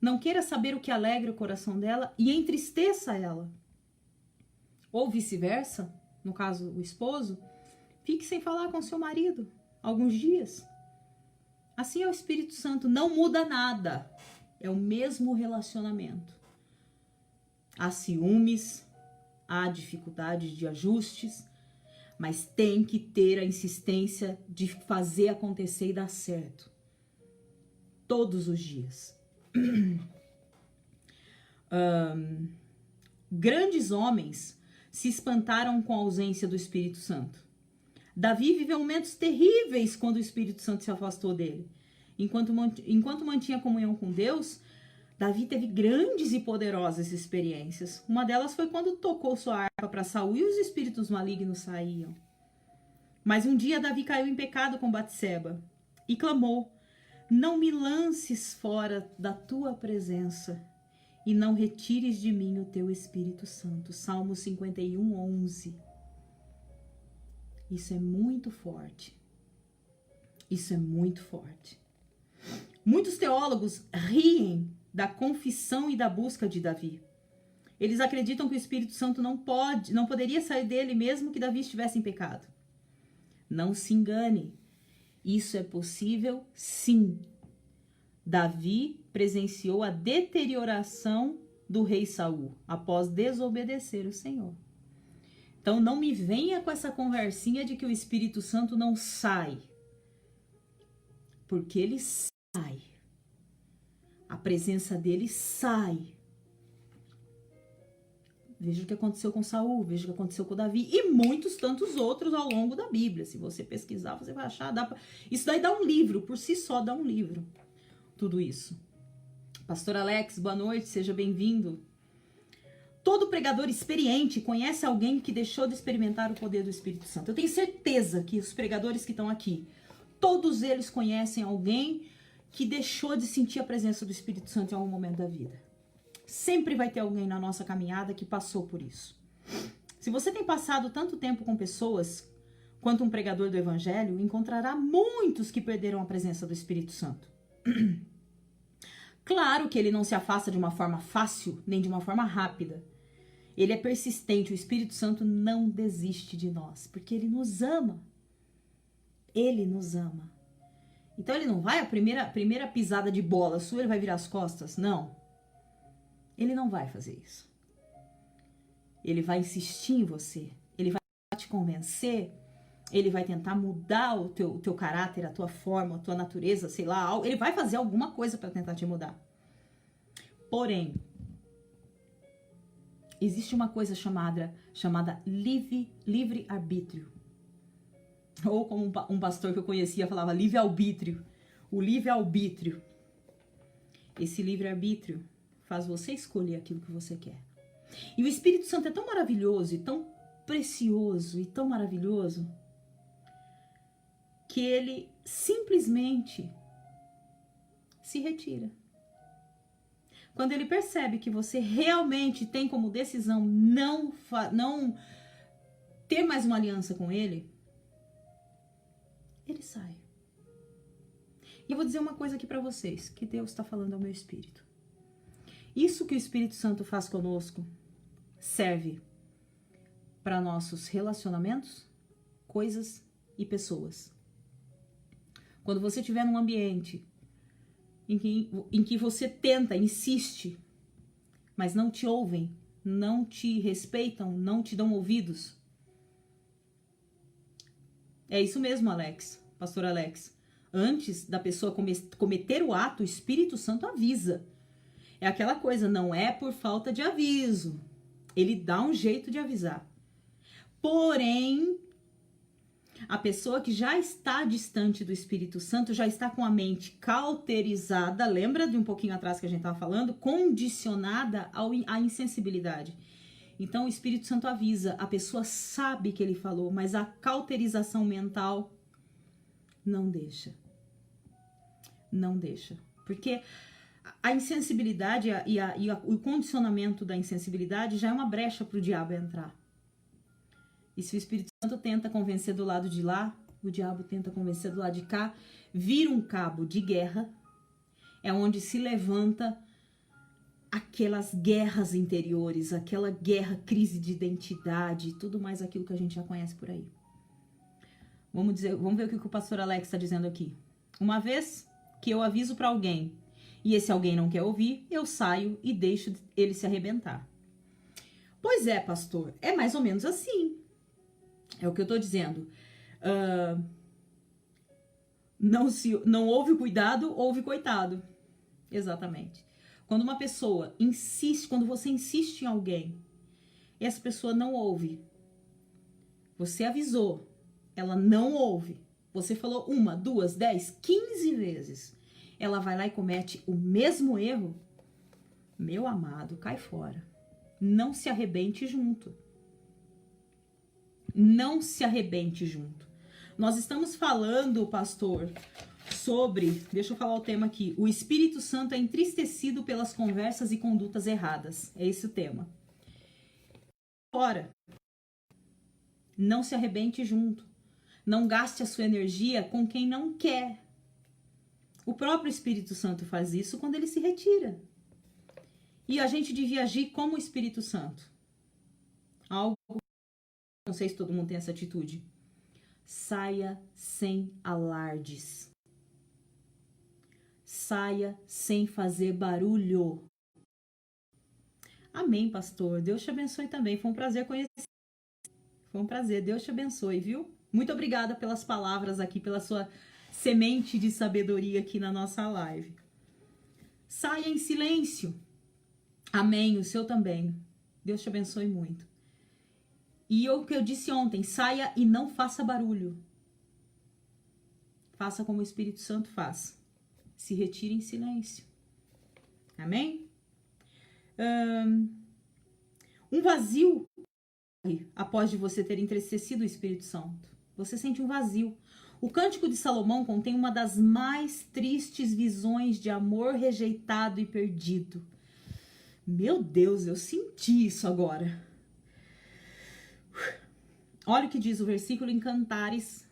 Não queira saber o que alegra o coração dela e entristeça ela. Ou vice-versa, no caso o esposo, fique sem falar com seu marido alguns dias. Assim é o Espírito Santo, não muda nada. É o mesmo relacionamento. Há ciúmes, há dificuldades de ajustes, mas tem que ter a insistência de fazer acontecer e dar certo. Todos os dias. Grandes homens se espantaram com a ausência do Espírito Santo. Davi viveu momentos terríveis quando o Espírito Santo se afastou dele. Enquanto mantinha comunhão com Deus, Davi teve grandes e poderosas experiências. Uma delas foi quando tocou sua harpa para Saul e os espíritos malignos saíam. Mas um dia Davi caiu em pecado com Batseba e clamou: não me lances fora da tua presença e não retires de mim o teu Espírito Santo. Salmo 51, 11. Isso é muito forte. Isso é muito forte. Muitos teólogos riem da confissão e da busca de Davi. Eles acreditam que o Espírito Santo não poderia sair dele mesmo que Davi estivesse em pecado. Não se engane. Isso é possível, sim. Davi presenciou a deterioração do rei Saul após desobedecer o Senhor. Então não me venha com essa conversinha de que o Espírito Santo não sai. Porque ele sai. A presença dele sai. Veja o que aconteceu com Saul, veja o que aconteceu com Davi e muitos tantos outros ao longo da Bíblia. Se você pesquisar, você vai achar. Isso daí dá um livro, por si só dá um livro. Tudo isso. Pastor Alex, boa noite, seja bem-vindo. Todo pregador experiente conhece alguém que deixou de experimentar o poder do Espírito Santo. Eu tenho certeza que os pregadores que estão aqui, todos eles conhecem alguém que deixou de sentir a presença do Espírito Santo em algum momento da vida. Sempre vai ter alguém na nossa caminhada que passou por isso. Se você tem passado tanto tempo com pessoas quanto um pregador do Evangelho, encontrará muitos que perderam a presença do Espírito Santo. Claro que ele não se afasta de uma forma fácil, nem de uma forma rápida. Ele é persistente, o Espírito Santo não desiste de nós, porque ele nos ama. Ele nos ama. Então ele não vai, a primeira pisada de bola sua, ele vai virar as costas? Não. Ele não vai fazer isso. Ele vai insistir em você. Ele vai te convencer. Ele vai tentar mudar o teu caráter, a tua forma, a tua natureza, sei lá. Ele vai fazer alguma coisa para tentar te mudar. Porém, existe uma coisa chamada livre-arbítrio. Ou como um pastor que eu conhecia falava, livre-arbítrio. O livre-arbítrio. Esse livre-arbítrio faz você escolher aquilo que você quer. E o Espírito Santo é tão maravilhoso e tão precioso e tão maravilhoso que ele simplesmente se retira. Quando ele percebe que você realmente tem como decisão não ter mais uma aliança com ele, ele sai. E eu vou dizer uma coisa aqui para vocês, que Deus está falando ao meu espírito. Isso que o Espírito Santo faz conosco serve para nossos relacionamentos, coisas e pessoas. Quando você estiver num ambiente em que você tenta, insiste, mas não te ouvem, não te respeitam, não te dão ouvidos. É isso mesmo, Alex, pastor Alex. Antes da pessoa cometer o ato, o Espírito Santo avisa. É aquela coisa, não é por falta de aviso. Ele dá um jeito de avisar. Porém, a pessoa que já está distante do Espírito Santo, já está com a mente cauterizada, lembra de um pouquinho atrás que a gente estava falando? Condicionada à insensibilidade. Então, o Espírito Santo avisa, a pessoa sabe que ele falou, mas a cauterização mental não deixa. Não deixa. Porque a insensibilidade e o condicionamento da insensibilidade já é uma brecha para o diabo entrar. E se o Espírito Santo tenta convencer do lado de lá, o diabo tenta convencer do lado de cá, vira um cabo de guerra, é onde se levanta aquelas guerras interiores, aquela guerra, crise de identidade, tudo mais aquilo que a gente já conhece por aí. Vamos ver o que o pastor Alex está dizendo aqui. Uma vez que eu aviso para alguém e esse alguém não quer ouvir, eu saio e deixo ele se arrebentar. Pois é, pastor, é mais ou menos assim. É o que eu tô dizendo. Não houve cuidado, houve coitado. Exatamente. Quando uma pessoa insiste, quando você insiste em alguém, e essa pessoa não ouve, você avisou, ela não ouve, você falou 1, 2, 10, 15 vezes, ela vai lá e comete o mesmo erro, meu amado, cai fora. Não se arrebente junto. Não se arrebente junto. Nós estamos falando, pastor, sobre, deixa eu falar o tema aqui, o Espírito Santo é entristecido pelas conversas e condutas erradas. É esse o tema. Fora. Não se arrebente junto. Não gaste a sua energia com quem não quer. O próprio Espírito Santo faz isso quando ele se retira. E a gente devia agir como o Espírito Santo. Algo, não sei se todo mundo tem essa atitude. Saia sem alardes. Saia sem fazer barulho. Amém, pastor. Deus te abençoe também. Foi um prazer conhecer. Foi um prazer. Deus te abençoe, viu? Muito obrigada pelas palavras aqui, pela sua semente de sabedoria aqui na nossa live. Saia em silêncio. Amém, o seu também. Deus te abençoe muito. E o que eu disse ontem, saia e não faça barulho. Faça como o Espírito Santo faz. Se retire em silêncio. Amém? Um vazio após de você ter entristecido o Espírito Santo. Você sente um vazio. O Cântico de Salomão contém uma das mais tristes visões de amor rejeitado e perdido. Meu Deus, eu senti isso agora. Olha o que diz o versículo em Cantares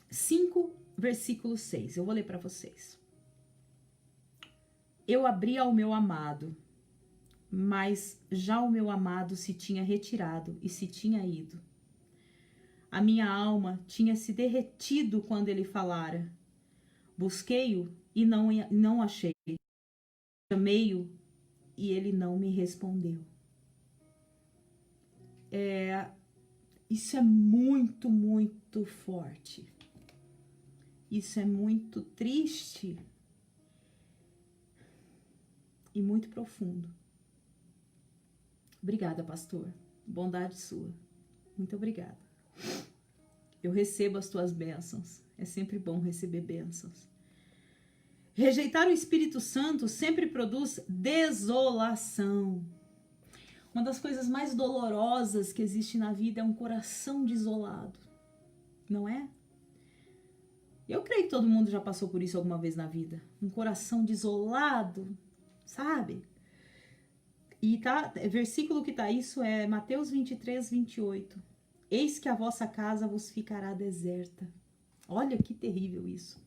5, versículo 6. Eu vou ler para vocês. Eu abri ao meu amado, mas já o meu amado se tinha retirado e se tinha ido. A minha alma tinha se derretido quando ele falara. Busquei-o e não achei. Chamei-o e ele não me respondeu. Isso é muito, muito forte. Isso é muito triste e muito profundo. Obrigada, pastor. Bondade sua. Muito obrigada. Eu recebo as tuas bênçãos. É sempre bom receber bênçãos. Rejeitar o Espírito Santo sempre produz desolação. Uma das coisas mais dolorosas que existe na vida é um coração desolado. Não é? Eu creio que todo mundo já passou por isso alguma vez na vida. Um coração desolado, sabe? E versículo que tá isso é Mateus 23, 28. Eis que a vossa casa vos ficará deserta. Olha que terrível isso.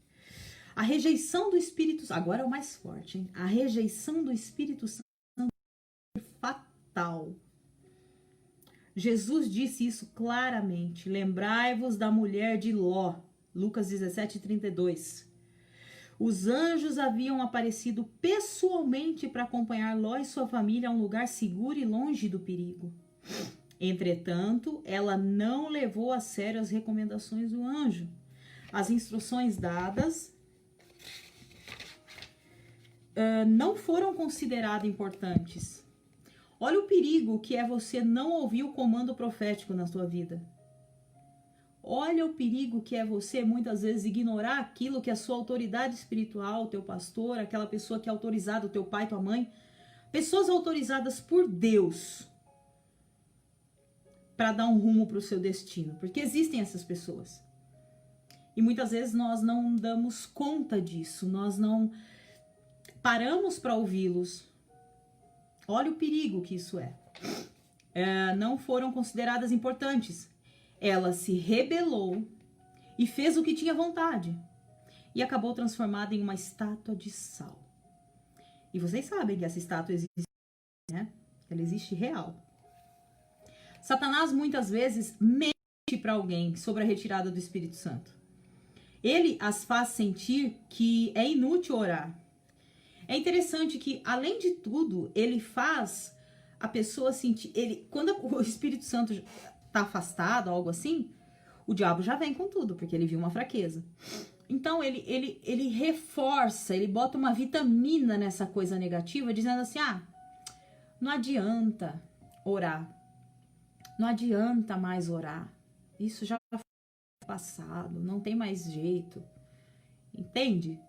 A rejeição do Espírito Santo, agora é o mais forte, hein? A rejeição do Espírito Santo é fatal. Jesus disse isso claramente. Lembrai-vos da mulher de Ló, Lucas 17, 32. Os anjos haviam aparecido pessoalmente para acompanhar Ló e sua família a um lugar seguro e longe do perigo. Entretanto, ela não levou a sério as recomendações do anjo. As instruções dadas não foram consideradas importantes. Olha o perigo que é você não ouvir o comando profético na sua vida. Olha o perigo que é você, muitas vezes, ignorar aquilo que a sua autoridade espiritual, teu pastor, aquela pessoa que é autorizada, teu pai, tua mãe, pessoas autorizadas por Deus para dar um rumo para o seu destino. Porque existem essas pessoas. E muitas vezes nós não damos conta disso, nós não paramos para ouvi-los. Olha o perigo que isso é. Não foram consideradas importantes. Ela se rebelou e fez o que tinha vontade. E acabou transformada em uma estátua de sal. E vocês sabem que essa estátua existe, né? Ela existe real. Satanás muitas vezes mente para alguém sobre a retirada do Espírito Santo. Ele as faz sentir que é inútil orar. É interessante que, além de tudo, ele faz a pessoa sentir... Quando o Espírito Santo está afastado, algo assim, o diabo já vem com tudo, porque ele viu uma fraqueza. Então, ele reforça, ele bota uma vitamina nessa coisa negativa, dizendo assim, não adianta orar. Não adianta mais orar. Isso já foi passado, não tem mais jeito. Entende?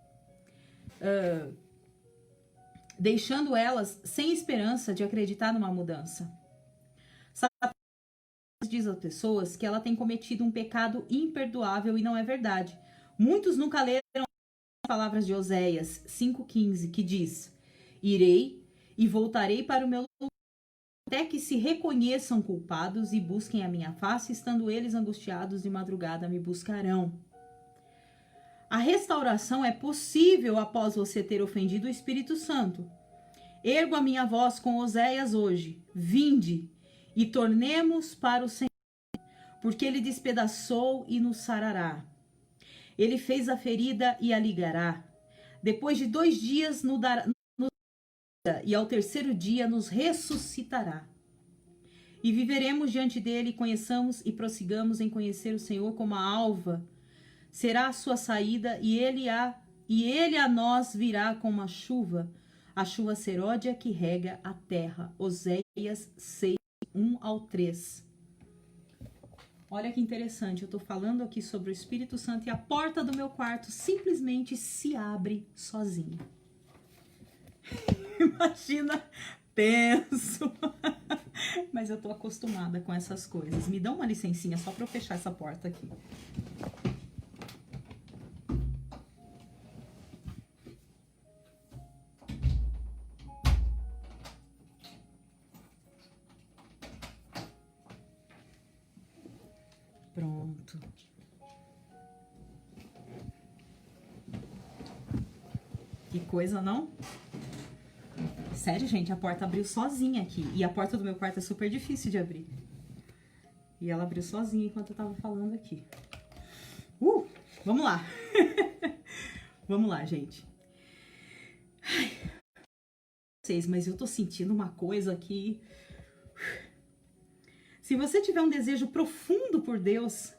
Deixando elas sem esperança de acreditar numa mudança. Satanás diz às pessoas que ela tem cometido um pecado imperdoável e não é verdade. Muitos nunca leram as palavras de Oséias 5,15, que diz: irei e voltarei para o meu lugar, até que se reconheçam culpados e busquem a minha face, estando eles angustiados de madrugada me buscarão. A restauração é possível após você ter ofendido o Espírito Santo. Ergo a minha voz com Oséias hoje: vinde e tornemos para o Senhor, porque ele despedaçou e nos sarará. Ele fez a ferida e a ligará. Depois de 2 dias nos dará, e ao terceiro dia nos ressuscitará. E viveremos diante dele, conheçamos e prossigamos em conhecer o Senhor como a alva. Será a sua saída e ele a nós virá como a chuva seródia que rega a terra. Oséias 6, 1-3. Olha que interessante, eu tô falando aqui sobre o Espírito Santo e a porta do meu quarto simplesmente se abre sozinha. Imagina, tenso. Mas eu tô acostumada com essas coisas. Me dá uma licencinha só pra eu fechar essa porta aqui. Pronto. Que coisa, não? Sério, gente, a porta abriu sozinha aqui. E a porta do meu quarto é super difícil de abrir. E ela abriu sozinha enquanto eu tava falando aqui. Vamos lá. Vamos lá, gente. Ai, vocês, mas eu tô sentindo uma coisa aqui. Se você tiver um desejo profundo por Deus,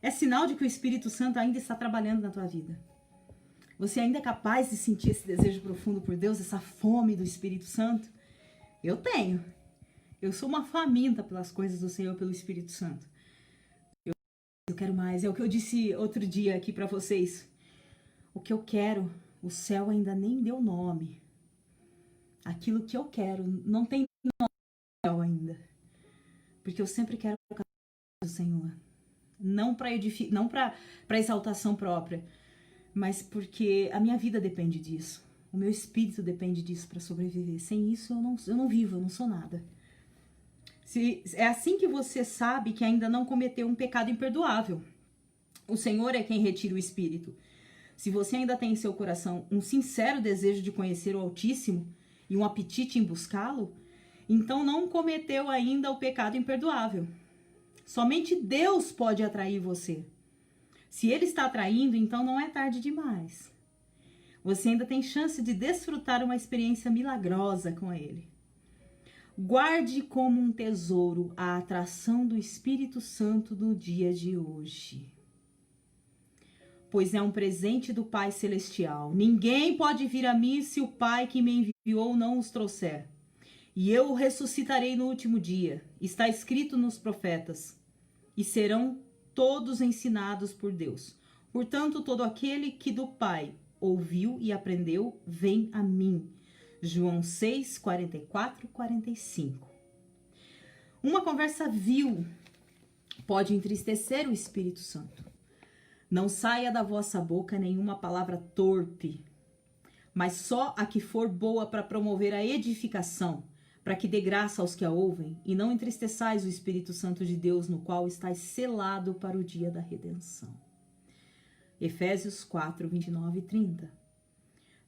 é sinal de que o Espírito Santo ainda está trabalhando na tua vida. Você ainda é capaz de sentir esse desejo profundo por Deus, essa fome do Espírito Santo? Eu tenho. Eu sou uma faminta pelas coisas do Senhor, pelo Espírito Santo. Eu quero mais. É o que eu disse outro dia aqui para vocês. O que eu quero, o céu ainda nem deu nome. Aquilo que eu quero não tem nome no céu ainda. Porque eu sempre quero o caminho do Senhor. Não para exaltação própria, mas porque a minha vida depende disso. O meu espírito depende disso para sobreviver. Sem isso eu não vivo, eu não sou nada. É assim que você sabe que ainda não cometeu um pecado imperdoável. O Senhor é quem retira o espírito. Se você ainda tem em seu coração um sincero desejo de conhecer o Altíssimo e um apetite em buscá-lo, então não cometeu ainda o pecado imperdoável. Somente Deus pode atrair você. Se Ele está atraindo, então não é tarde demais. Você ainda tem chance de desfrutar uma experiência milagrosa com Ele. Guarde como um tesouro a atração do Espírito Santo no dia de hoje. Pois é um presente do Pai Celestial. Ninguém pode vir a mim se o Pai que me enviou não os trouxer. E eu o ressuscitarei no último dia. Está escrito nos profetas. E serão todos ensinados por Deus. Portanto, todo aquele que do Pai ouviu e aprendeu, vem a mim. João 6, 44, 45. Uma conversa vil pode entristecer o Espírito Santo. Não saia da vossa boca nenhuma palavra torpe, mas só a que for boa para promover a edificação, para que dê graça aos que a ouvem, e não entristeçais o Espírito Santo de Deus, no qual estáis selado para o dia da redenção. Efésios 4, 29 e 30.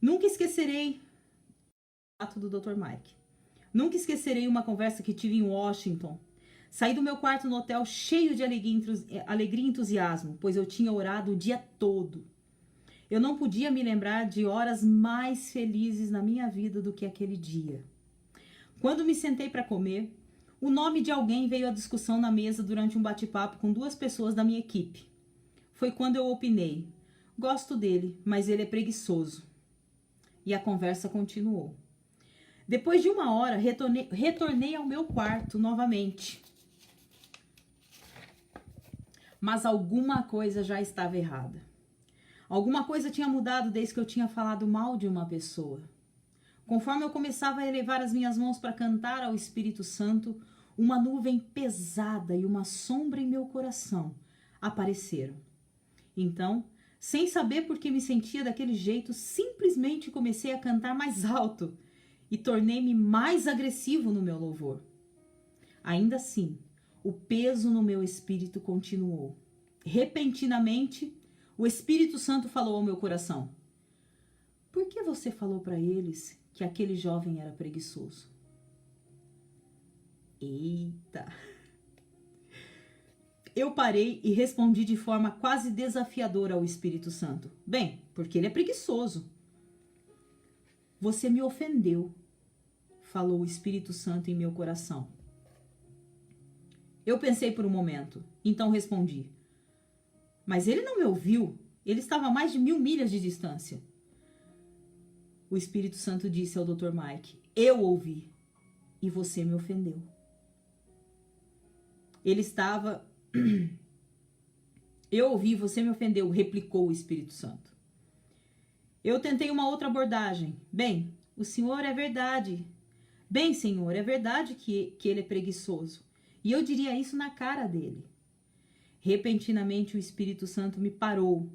Nunca esquecerei o ato do Dr. Mike. Nunca esquecerei uma conversa que tive em Washington. Saí do meu quarto no hotel cheio de alegria e entusiasmo, pois eu tinha orado o dia todo. Eu não podia me lembrar de horas mais felizes na minha vida do que aquele dia. Quando me sentei para comer, o nome de alguém veio à discussão na mesa durante um bate-papo com 2 pessoas da minha equipe. Foi quando eu opinei: Gosto dele, mas ele é preguiçoso. E a conversa continuou. Depois de 1 hora, retornei ao meu quarto novamente. Mas alguma coisa já estava errada. Alguma coisa tinha mudado desde que eu tinha falado mal de uma pessoa. Conforme eu começava a elevar as minhas mãos para cantar ao Espírito Santo, uma nuvem pesada e uma sombra em meu coração apareceram. Então, sem saber por que me sentia daquele jeito, simplesmente comecei a cantar mais alto e tornei-me mais agressivo no meu louvor. Ainda assim, o peso no meu espírito continuou. Repentinamente, o Espírito Santo falou ao meu coração: por que você falou para eles que aquele jovem era preguiçoso? Eita! Eu parei e respondi de forma quase desafiadora ao Espírito Santo. Bem, porque ele é preguiçoso. Você me ofendeu, falou o Espírito Santo em meu coração. Eu pensei por um momento, então respondi: mas ele não me ouviu, ele estava a mais de 1000 milhas de distância. O Espírito Santo disse ao Dr. Mike: eu ouvi e você me ofendeu. Ele estava... Eu ouvi e você me ofendeu, replicou o Espírito Santo. Eu tentei uma outra abordagem. Bem, o senhor é verdade. Bem, senhor, é verdade que ele é preguiçoso. E eu diria isso na cara dele. Repentinamente o Espírito Santo me parou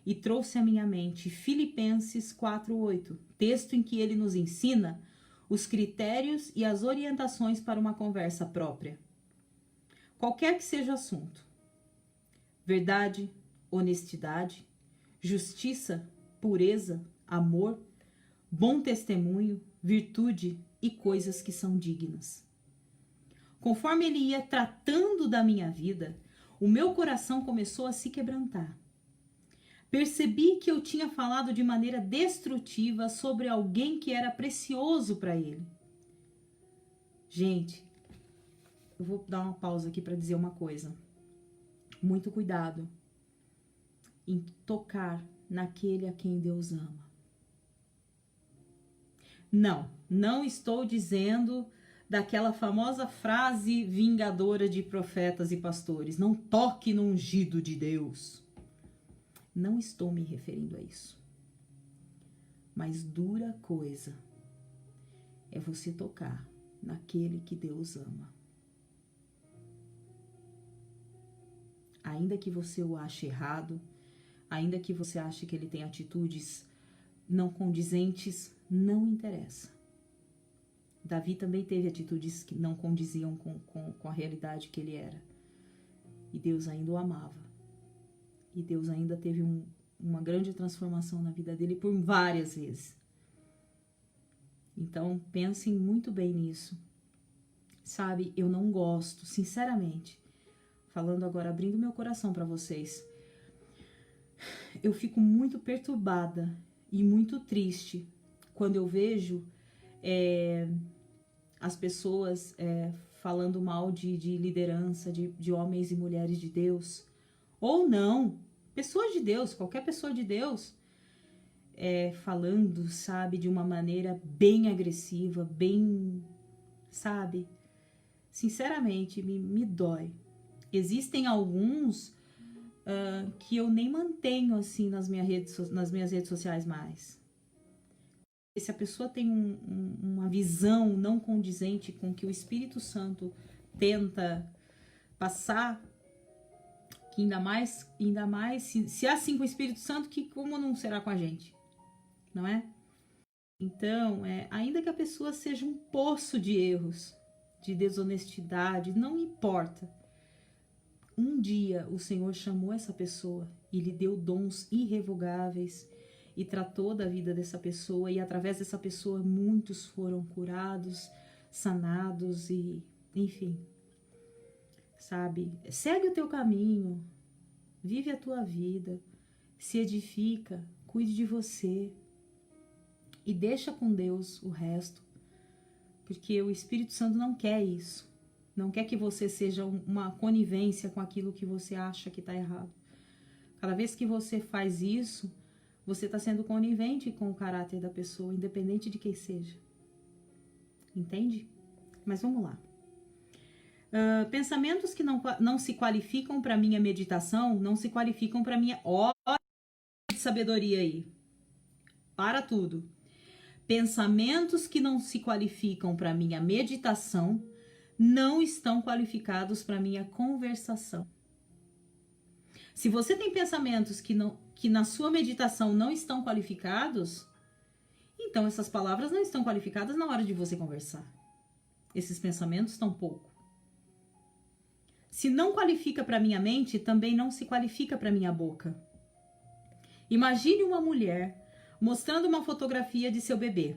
e trouxe à minha mente Filipenses 4:8, texto em que ele nos ensina os critérios e as orientações para uma conversa própria. Qualquer que seja o assunto: verdade, honestidade, justiça, pureza, amor, bom testemunho, virtude e coisas que são dignas. Conforme ele ia tratando da minha vida, o meu coração começou a se quebrantar. Percebi que eu tinha falado de maneira destrutiva sobre alguém que era precioso para ele. Gente, eu vou dar uma pausa aqui para dizer uma coisa. Muito cuidado em tocar naquele a quem Deus ama. Não estou dizendo daquela famosa frase vingadora de profetas e pastores: não toque no ungido de Deus. Não estou me referindo a isso. Mas dura coisa é você tocar naquele que Deus ama. Ainda que você o ache errado, ainda que você ache que ele tem atitudes não condizentes, não interessa. Davi também teve atitudes que não condiziam com a realidade que ele era. E Deus ainda o amava. E Deus ainda teve uma grande transformação na vida dele por várias vezes. Então, pensem muito bem nisso. Sabe, eu não gosto, sinceramente, falando agora, abrindo meu coração para vocês, eu fico muito perturbada e muito triste quando eu vejo as pessoas falando mal de liderança, de homens e mulheres de Deus, ou não, pessoas de Deus, qualquer pessoa de Deus, falando, sabe, de uma maneira bem agressiva, bem, sabe, sinceramente, me dói. Existem alguns que eu nem mantenho assim nas minhas redes sociais mais. E se a pessoa tem uma visão não condizente com o que o Espírito Santo tenta passar, que ainda mais se é assim com o Espírito Santo, que como não será com a gente, não é? Então, ainda que a pessoa seja um poço de erros, de desonestidade, não importa. Um dia o Senhor chamou essa pessoa e lhe deu dons irrevogáveis e tratou da vida dessa pessoa, e através dessa pessoa muitos foram curados, sanados e, enfim, sabe? Segue o teu caminho, vive a tua vida, se edifica, cuide de você e deixa com Deus o resto, porque o Espírito Santo não quer isso. Não quer que você seja uma conivência com aquilo que você acha que está errado. Cada vez que você faz isso, você está sendo conivente com o caráter da pessoa, independente de quem seja. Entende? Mas vamos lá. Pensamentos que não se qualificam para minha meditação, não se qualificam para minha... Olha de sabedoria aí. Para tudo. Pensamentos que não se qualificam para minha meditação, não estão qualificados para minha conversação. Se você tem pensamentos que na sua meditação não estão qualificados, então essas palavras não estão qualificadas na hora de você conversar. Esses pensamentos tampouco. Se não qualifica para minha mente, também não se qualifica para minha boca. Imagine uma mulher mostrando uma fotografia de seu bebê.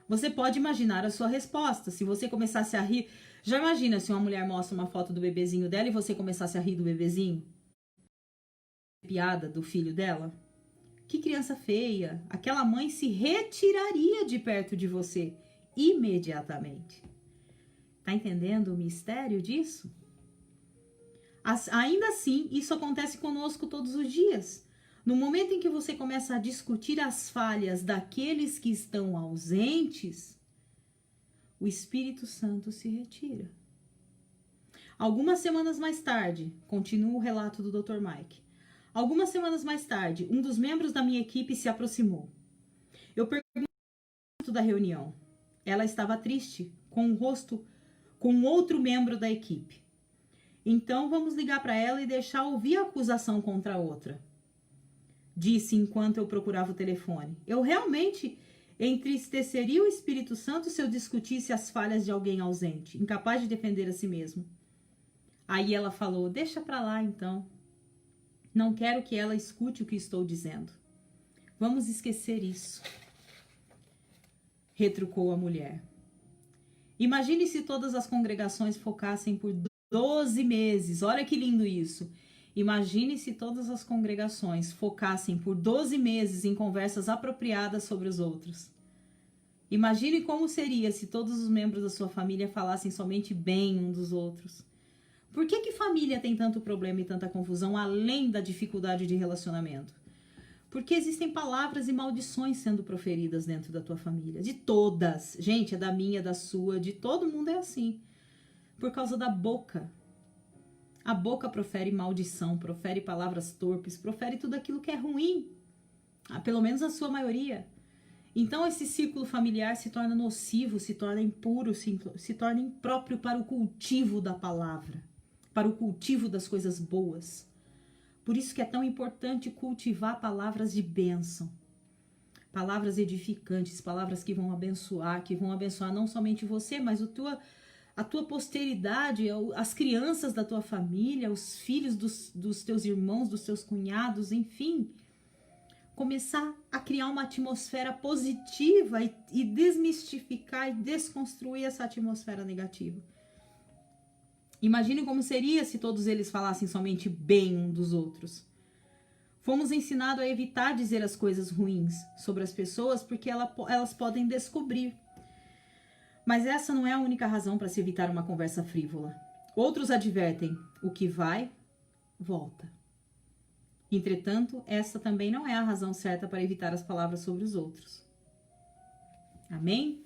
Você pode imaginar a sua resposta. Se você começasse a rir, já imagina se uma mulher mostra uma foto do bebezinho dela e você começasse a rir do bebezinho? Piada do filho dela? Que criança feia! Aquela mãe se retiraria de perto de você imediatamente. Tá entendendo o mistério disso? Ainda assim, isso acontece conosco todos os dias. No momento em que você começa a discutir as falhas daqueles que estão ausentes, o Espírito Santo se retira. Algumas semanas mais tarde, continua o relato do Dr. Mike. Algumas semanas mais tarde, um dos membros da minha equipe se aproximou. Eu perguntei da reunião. Ela estava triste, com o rosto com outro membro da equipe. Então, vamos ligar para ela e deixar ouvir a acusação contra a outra. Disse enquanto eu procurava o telefone. Eu realmente entristeceria o Espírito Santo se eu discutisse as falhas de alguém ausente, incapaz de defender a si mesmo. Aí ela falou, deixa para lá então. Não quero que ela escute o que estou dizendo. Vamos esquecer isso. Retrucou a mulher. Imagine se todas as congregações focassem por 12 meses. Olha que lindo isso. Imagine se todas as congregações focassem por 12 meses em conversas apropriadas sobre os outros. Imagine como seria se todos os membros da sua família falassem somente bem uns dos outros. Por que família tem tanto problema e tanta confusão além da dificuldade de relacionamento? Porque existem palavras e maldições sendo proferidas dentro da tua família. De todas. Gente, é da minha, da sua, de todo mundo é assim. Por causa da boca. A boca profere maldição, profere palavras torpes, profere tudo aquilo que é ruim. Pelo menos a sua maioria. Então esse círculo familiar se torna nocivo, se torna impuro, se torna impróprio para o cultivo da palavra. Para o cultivo das coisas boas. Por isso que é tão importante cultivar palavras de bênção. Palavras edificantes, palavras que vão abençoar não somente você, mas a tua posteridade, as crianças da tua família, os filhos dos teus irmãos, dos teus cunhados, enfim. Começar a criar uma atmosfera positiva e desmistificar e desconstruir essa atmosfera negativa. Imagine como seria se todos eles falassem somente bem um dos outros. Fomos ensinados a evitar dizer as coisas ruins sobre as pessoas porque elas podem descobrir. Mas essa não é a única razão para se evitar uma conversa frívola. Outros advertem, o que vai, volta. Entretanto, essa também não é a razão certa para evitar as palavras sobre os outros. Amém?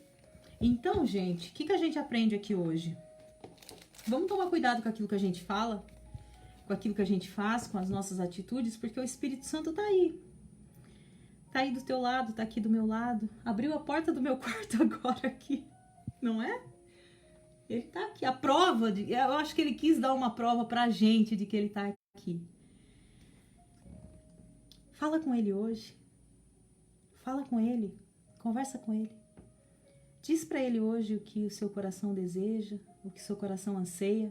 Então, gente, o que a gente aprende aqui hoje? Vamos tomar cuidado com aquilo que a gente fala, com aquilo que a gente faz, com as nossas atitudes, porque o Espírito Santo tá aí. Tá aí do teu lado, tá aqui do meu lado. Abriu a porta do meu quarto agora aqui, não é? Ele tá aqui. A prova, eu acho que ele quis dar uma prova pra gente de que ele tá aqui. Fala com ele hoje. Fala com ele. Conversa com ele. Diz pra ele hoje o que o seu coração deseja, o que o seu coração anseia.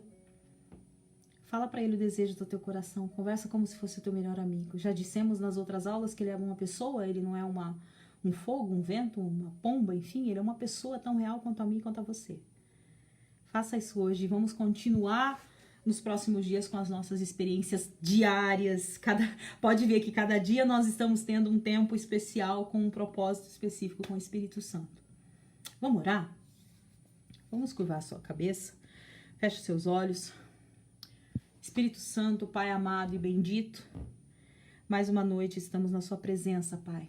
Fala pra ele o desejo do teu coração. Conversa como se fosse o teu melhor amigo. Já dissemos nas outras aulas que ele é uma pessoa, ele não é um fogo, um vento, uma pomba, enfim. Ele é uma pessoa tão real quanto a mim e quanto a você. Faça isso hoje. Vamos continuar nos próximos dias com as nossas experiências diárias. Pode ver que cada dia nós estamos tendo um tempo especial com um propósito específico com o Espírito Santo. Vamos orar? Vamos curvar a sua cabeça. Feche seus olhos. Espírito Santo, Pai amado e bendito, Mais uma noite estamos na sua presença, Pai.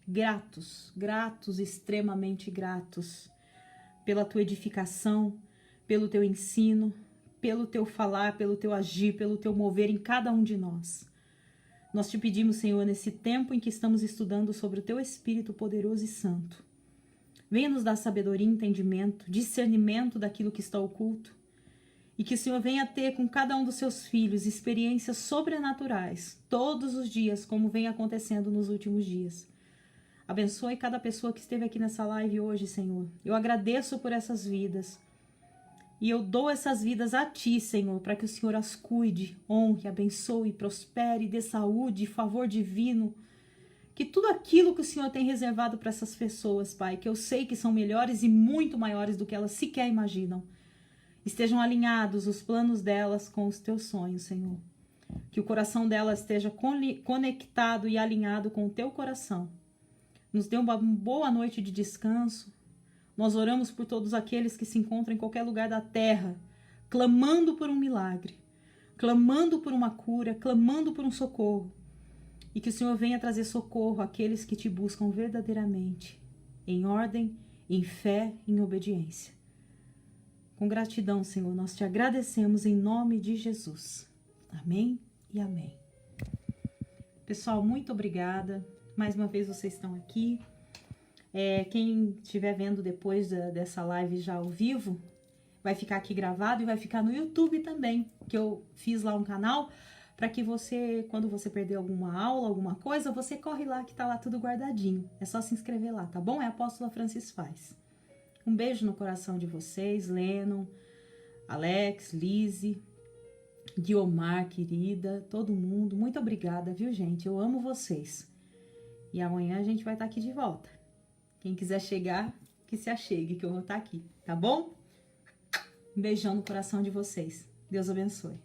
Gratos, gratos, extremamente gratos pela tua edificação, pelo teu ensino, pelo teu falar, pelo teu agir, pelo teu mover em cada um de nós. Nós te pedimos, Senhor, nesse tempo em que estamos estudando sobre o teu Espírito poderoso e santo, venha nos dar sabedoria, entendimento, discernimento daquilo que está oculto, e que o Senhor venha ter com cada um dos seus filhos experiências sobrenaturais, todos os dias, como vem acontecendo nos últimos dias. Abençoe cada pessoa que esteve aqui nessa live hoje, Senhor. Eu agradeço por essas vidas. E eu dou essas vidas a Ti, Senhor, para que o Senhor as cuide, honre, abençoe, prospere, dê saúde, favor divino. Que tudo aquilo que o Senhor tem reservado para essas pessoas, Pai, que eu sei que são melhores e muito maiores do que elas sequer imaginam, estejam alinhados os planos delas com os Teus sonhos, Senhor. Que o coração delas esteja conectado e alinhado com o Teu coração. Nos dê uma boa noite de descanso. Nós oramos por todos aqueles que se encontram em qualquer lugar da terra, clamando por um milagre, clamando por uma cura, clamando por um socorro. E que o Senhor venha trazer socorro àqueles que Te buscam verdadeiramente, em ordem, em fé, em obediência. Com gratidão, Senhor, nós Te agradecemos em nome de Jesus. Amém e amém. Pessoal, muito obrigada. Mais uma vez vocês estão aqui. Quem estiver vendo depois dessa live já ao vivo, vai ficar aqui gravado e vai ficar no YouTube também, que eu fiz lá um canal para que você, quando você perder alguma aula, alguma coisa, você corre lá que tá lá tudo guardadinho. É só se inscrever lá, tá bom? É a Apóstola Francis Faz. Um beijo no coração de vocês, Lennon, Alex, Lizzie, Guiomar, querida, todo mundo. Muito obrigada, viu, gente? Eu amo vocês. E amanhã a gente vai estar aqui de volta. Quem quiser chegar, que se achegue, que eu vou estar aqui, tá bom? Um beijão no coração de vocês. Deus abençoe.